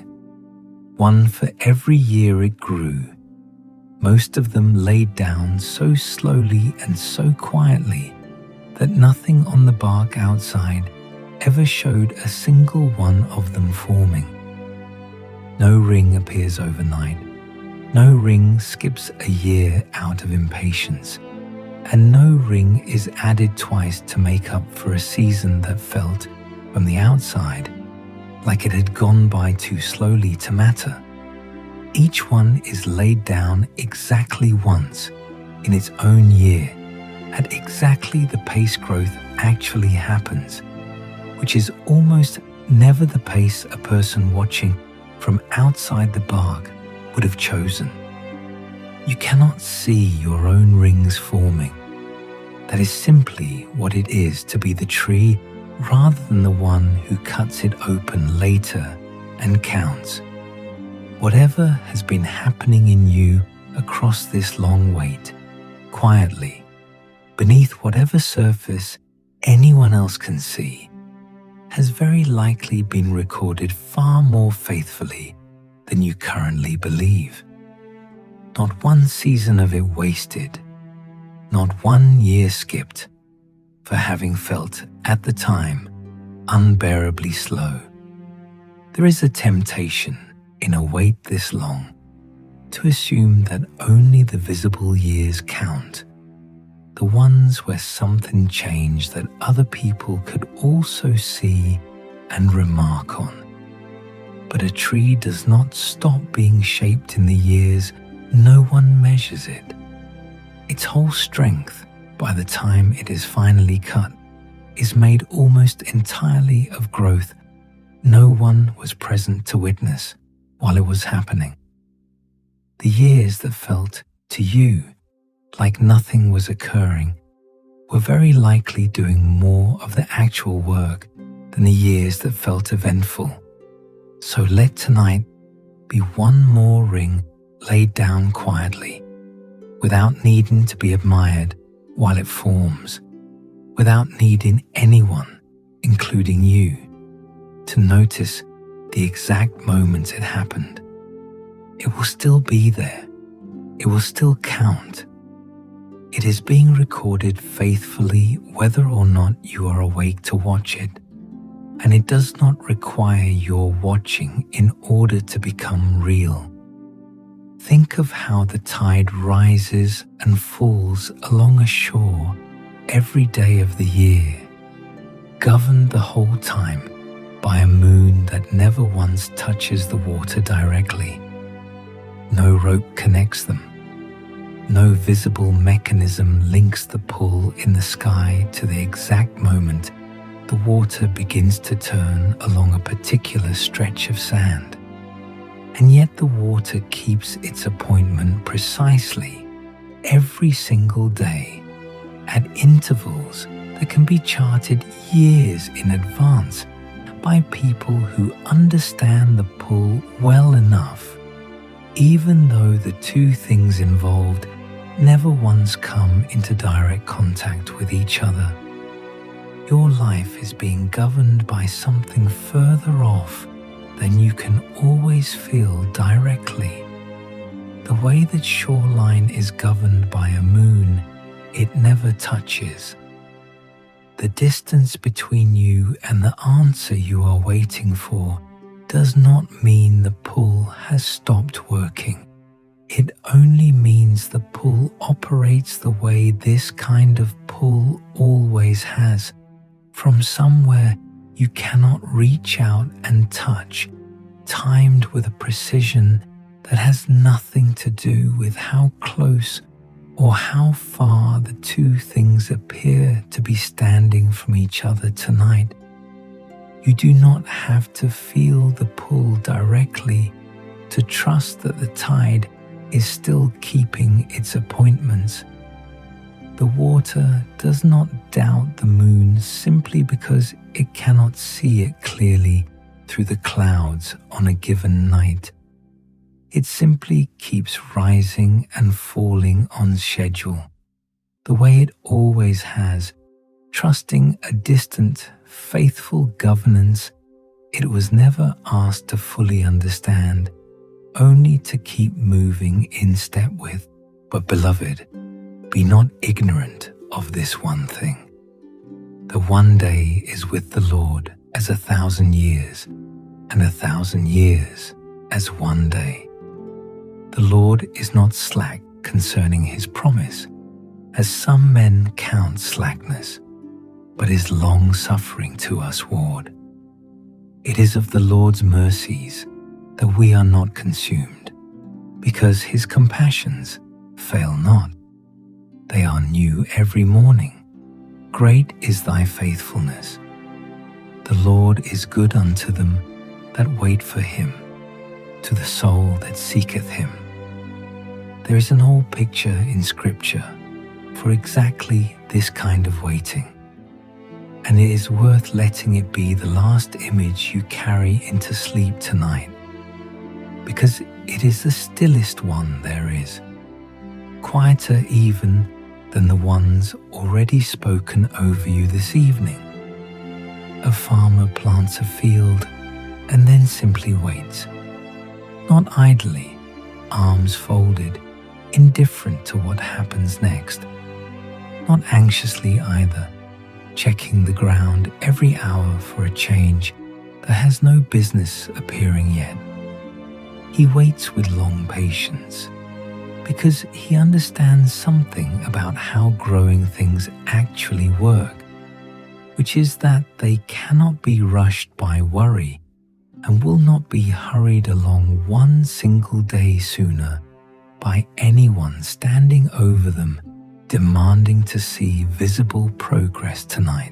one for every year it grew, most of them laid down so slowly and so quietly that nothing on the bark outside ever showed a single one of them forming. No ring appears overnight. No ring skips a year out of impatience, and no ring is added twice to make up for a season that felt, from the outside, like it had gone by too slowly to matter. Each one is laid down exactly once in its own year, at exactly the pace growth actually happens, which is almost never the pace a person watching from outside the bark would have chosen. You cannot see your own rings forming. That is simply what it is to be the tree rather than the one who cuts it open later and counts. Whatever has been happening in you across this long wait, quietly, beneath whatever surface anyone else can see, has very likely been recorded far more faithfully than you currently believe. Not one season of it wasted, not one year skipped, for having felt at the time unbearably slow. There is a temptation in a wait this long to assume that only the visible years count, the ones where something changed that other people could also see and remark on. But a tree does not stop being shaped in the years no one measures it. Its whole strength, by the time it is finally cut, is made almost entirely of growth no one was present to witness while it was happening. The years that felt to you like nothing was occurring were very likely doing more of the actual work than the years that felt eventful. So let tonight be one more ring laid down quietly, without needing to be admired while it forms, without needing anyone, including you, to notice the exact moment it happened. It will still be there. It will still count. It is being recorded faithfully whether or not you are awake to watch it, and it does not require your watching in order to become real. Think of how the tide rises and falls along a shore every day of the year, governed the whole time by a moon that never once touches the water directly. No rope connects them. No visible mechanism links the pull in the sky to the exact moment the water begins to turn along a particular stretch of sand. And yet the water keeps its appointment precisely every single day at intervals that can be charted years in advance by people who understand the pull well enough, even though the two things involved never once come into direct contact with each other. Your life is being governed by something further off than you can always feel directly. The way that shoreline is governed by a moon it never touches. the distance between you and the answer you are waiting for does not mean the pull has stopped working. It only means the pull operates the way this kind of pull always has, from somewhere you cannot reach out and touch, timed with a precision that has nothing to do with how close or how far the two things appear to be standing from each other tonight. You do not have to feel the pull directly to trust that the tide is still keeping its appointments. The water does not doubt the moon simply because it cannot see it clearly through the clouds on a given night. It simply keeps rising and falling on schedule, the way it always has, trusting a distant, faithful governance it was never asked to fully understand, only to keep moving in step with. But beloved, be not ignorant of this one thing. The one day is with the Lord as 1,000 years, and 1,000 years as one day. The Lord is not slack concerning his promise, as some men count slackness, but is long-suffering to usward. It is of the Lord's mercies that we are not consumed, because his compassions fail not. They are new every morning. Great is thy faithfulness. The Lord is good unto them that wait for him, to the soul that seeketh him. There is an old picture in Scripture for exactly this kind of waiting, and it is worth letting it be the last image you carry into sleep tonight, because it is the stillest one there is, quieter even than the ones already spoken over you this evening. A farmer plants a field and then simply waits, not idly, arms folded, indifferent to what happens next, not anxiously either, checking the ground every hour for a change that has no business appearing yet. He waits with long patience, because he understands something about how growing things actually work, which is that they cannot be rushed by worry and will not be hurried along one single day sooner by anyone standing over them demanding to see visible progress tonight.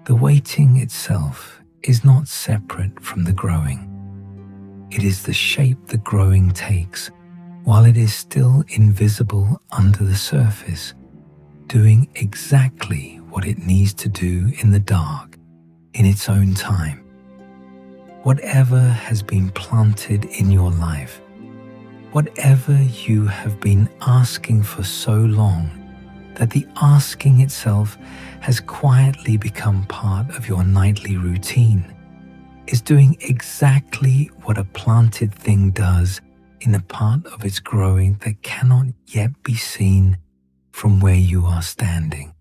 The waiting itself is not separate from the growing. It is the shape the growing takes while it is still invisible under the surface, doing exactly what it needs to do in the dark, in its own time. Whatever has been planted in your life, whatever you have been asking for so long that the asking itself has quietly become part of your nightly routine, is doing exactly what a planted thing does in a part of its growing that cannot yet be seen from where you are standing.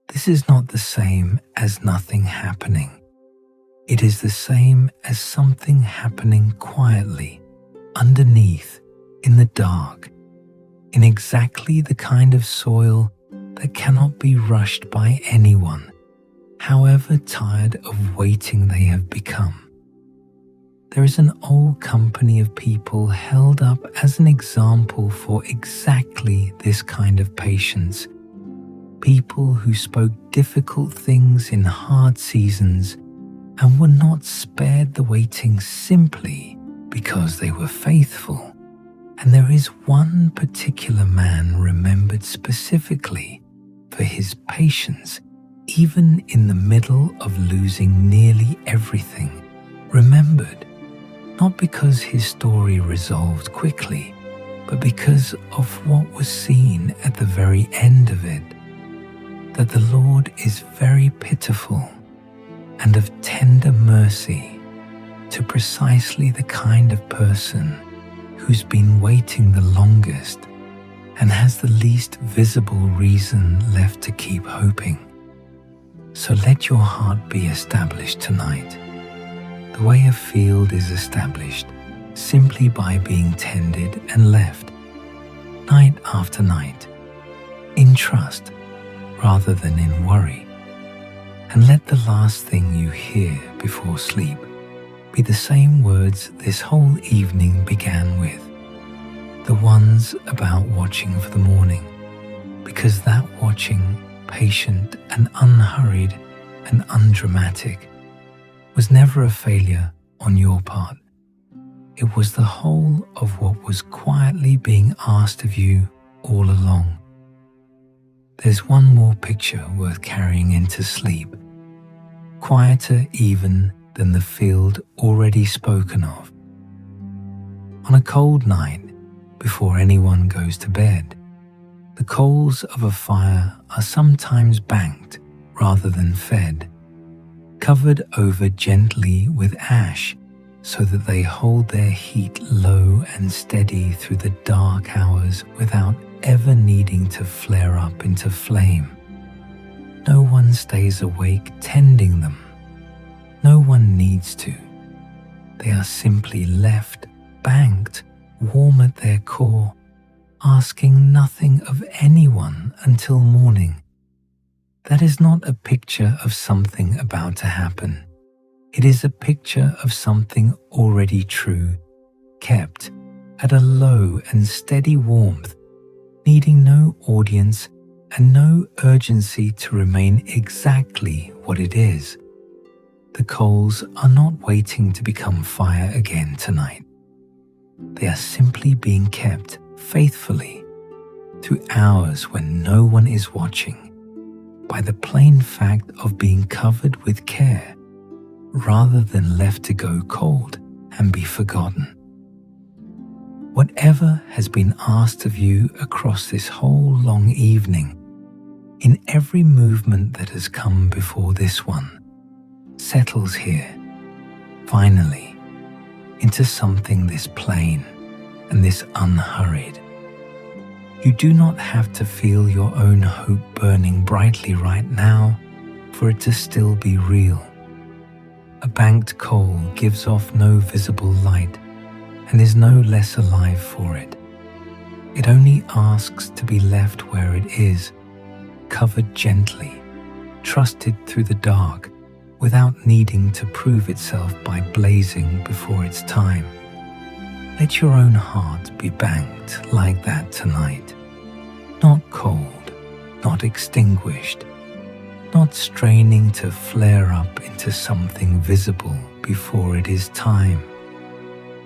This is not the same as nothing happening. It is the same as something happening quietly, underneath, in the dark, in exactly the kind of soil that cannot be rushed by anyone, however tired of waiting they have become. There is an old company of people held up as an example for exactly this kind of patience. People who spoke difficult things in hard seasons and were not spared the waiting simply because they were faithful. And there is one particular man remembered specifically for his patience, even in the middle of losing nearly everything. Remembered, not because his story resolved quickly, but because of what was seen at the very end of it, that the Lord is very pitiful and of tender mercy to precisely the kind of person who's been waiting the longest and has the least visible reason left to keep hoping. So let your heart be established tonight, the way a field is established simply by being tended and left, night after night, in trust rather than in worry. And let the last thing you hear before sleep be the same words this whole evening began with, the ones about watching for the morning, because that watching, patient and unhurried and undramatic, was never a failure on your part. It was the whole of what was quietly being asked of you all along. There's one more picture worth carrying into sleep, quieter even than the field already spoken of. On a cold night, before anyone goes to bed, the coals of a fire are sometimes banked rather than fed, covered over gently with ash so that they hold their heat low and steady through the dark hours without ever needing to flare up into flame. No one stays awake tending them. No one needs to. They are simply left, banked, warm at their core, asking nothing of anyone until morning. That is not a picture of something about to happen. It is a picture of something already true, kept at a low and steady warmth, needing no audience and no urgency to remain exactly what it is. The coals are not waiting to become fire again tonight. They are simply being kept faithfully through hours when no one is watching, by the plain fact of being covered with care rather than left to go cold and be forgotten. Whatever has been asked of you across this whole long evening, in every movement that has come before this one, settles here, finally, into something this plain and this unhurried. You do not have to feel your own hope burning brightly right now for it to still be real. A banked coal gives off no visible light and is no less alive for it. It only asks to be left where it is, covered gently, trusted through the dark, without needing to prove itself by blazing before its time. Let your own heart be banked like that tonight, not cold, not extinguished, not straining to flare up into something visible before it is time,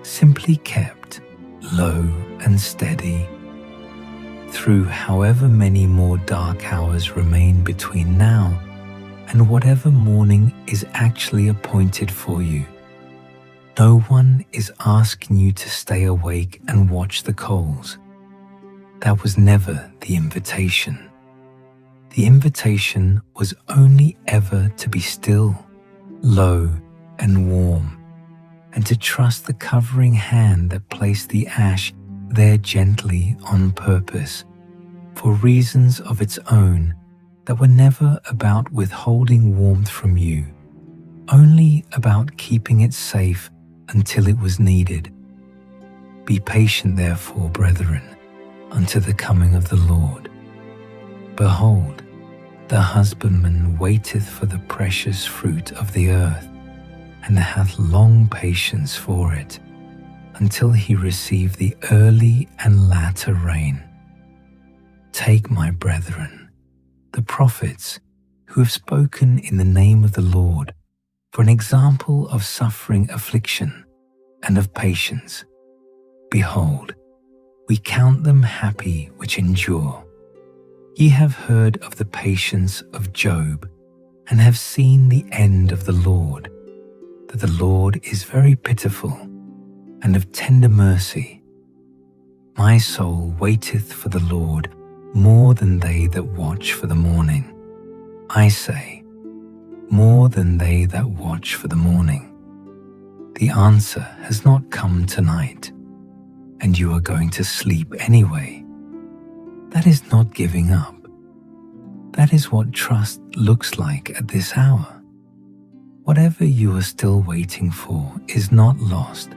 simply kept low and steady through however many more dark hours remain between now and whatever morning is actually appointed for you. No one is asking you to stay awake and watch the coals. That was never the invitation. The invitation was only ever to be still, low and warm, and to trust the covering hand that placed the ash there gently on purpose, for reasons of its own that were never about withholding warmth from you, only about keeping it safe until it was needed. Be patient, therefore, brethren, unto the coming of the Lord. Behold, the husbandman waiteth for the precious fruit of the earth, and hath long patience for it, until he receive the early and latter rain. Take, my brethren, the prophets who have spoken in the name of the Lord, for an example of suffering affliction and of patience. Behold, we count them happy which endure. Ye have heard of the patience of Job, and have seen the end of the Lord, that the Lord is very pitiful, and of tender mercy. My soul waiteth for the Lord more than they that watch for the morning. I say, more than they that watch for the morning. The answer has not come tonight, and you are going to sleep anyway. That is not giving up. That is what trust looks like at this hour. Whatever you are still waiting for is not lost.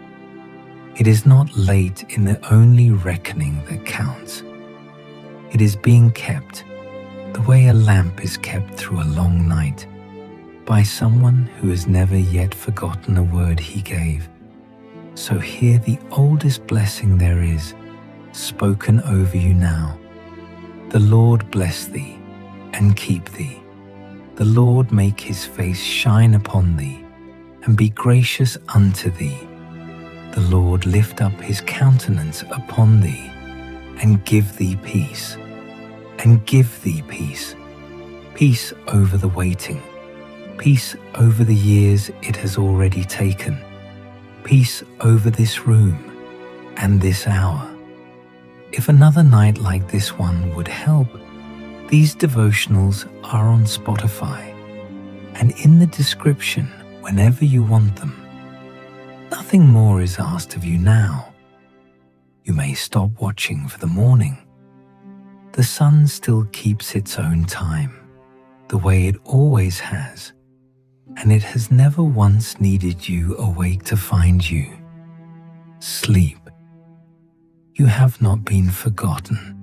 It is not late in the only reckoning that counts. It is being kept, the way a lamp is kept through a long night, by someone who has never yet forgotten a word he gave. So hear the oldest blessing there is, spoken over you now. The Lord bless thee and keep thee. The Lord make his face shine upon thee and be gracious unto thee. The Lord lift up his countenance upon thee and give thee peace. And give thee peace. Peace over the waiting. Peace over the years it has already taken. Peace over this room and this hour. If another night like this one would help, these devotionals are on Spotify and in the description whenever you want them. Nothing more is asked of you now. You may stop watching for the morning. The sun still keeps its own time, the way it always has, and it has never once needed you awake to find you. Sleep. You have not been forgotten.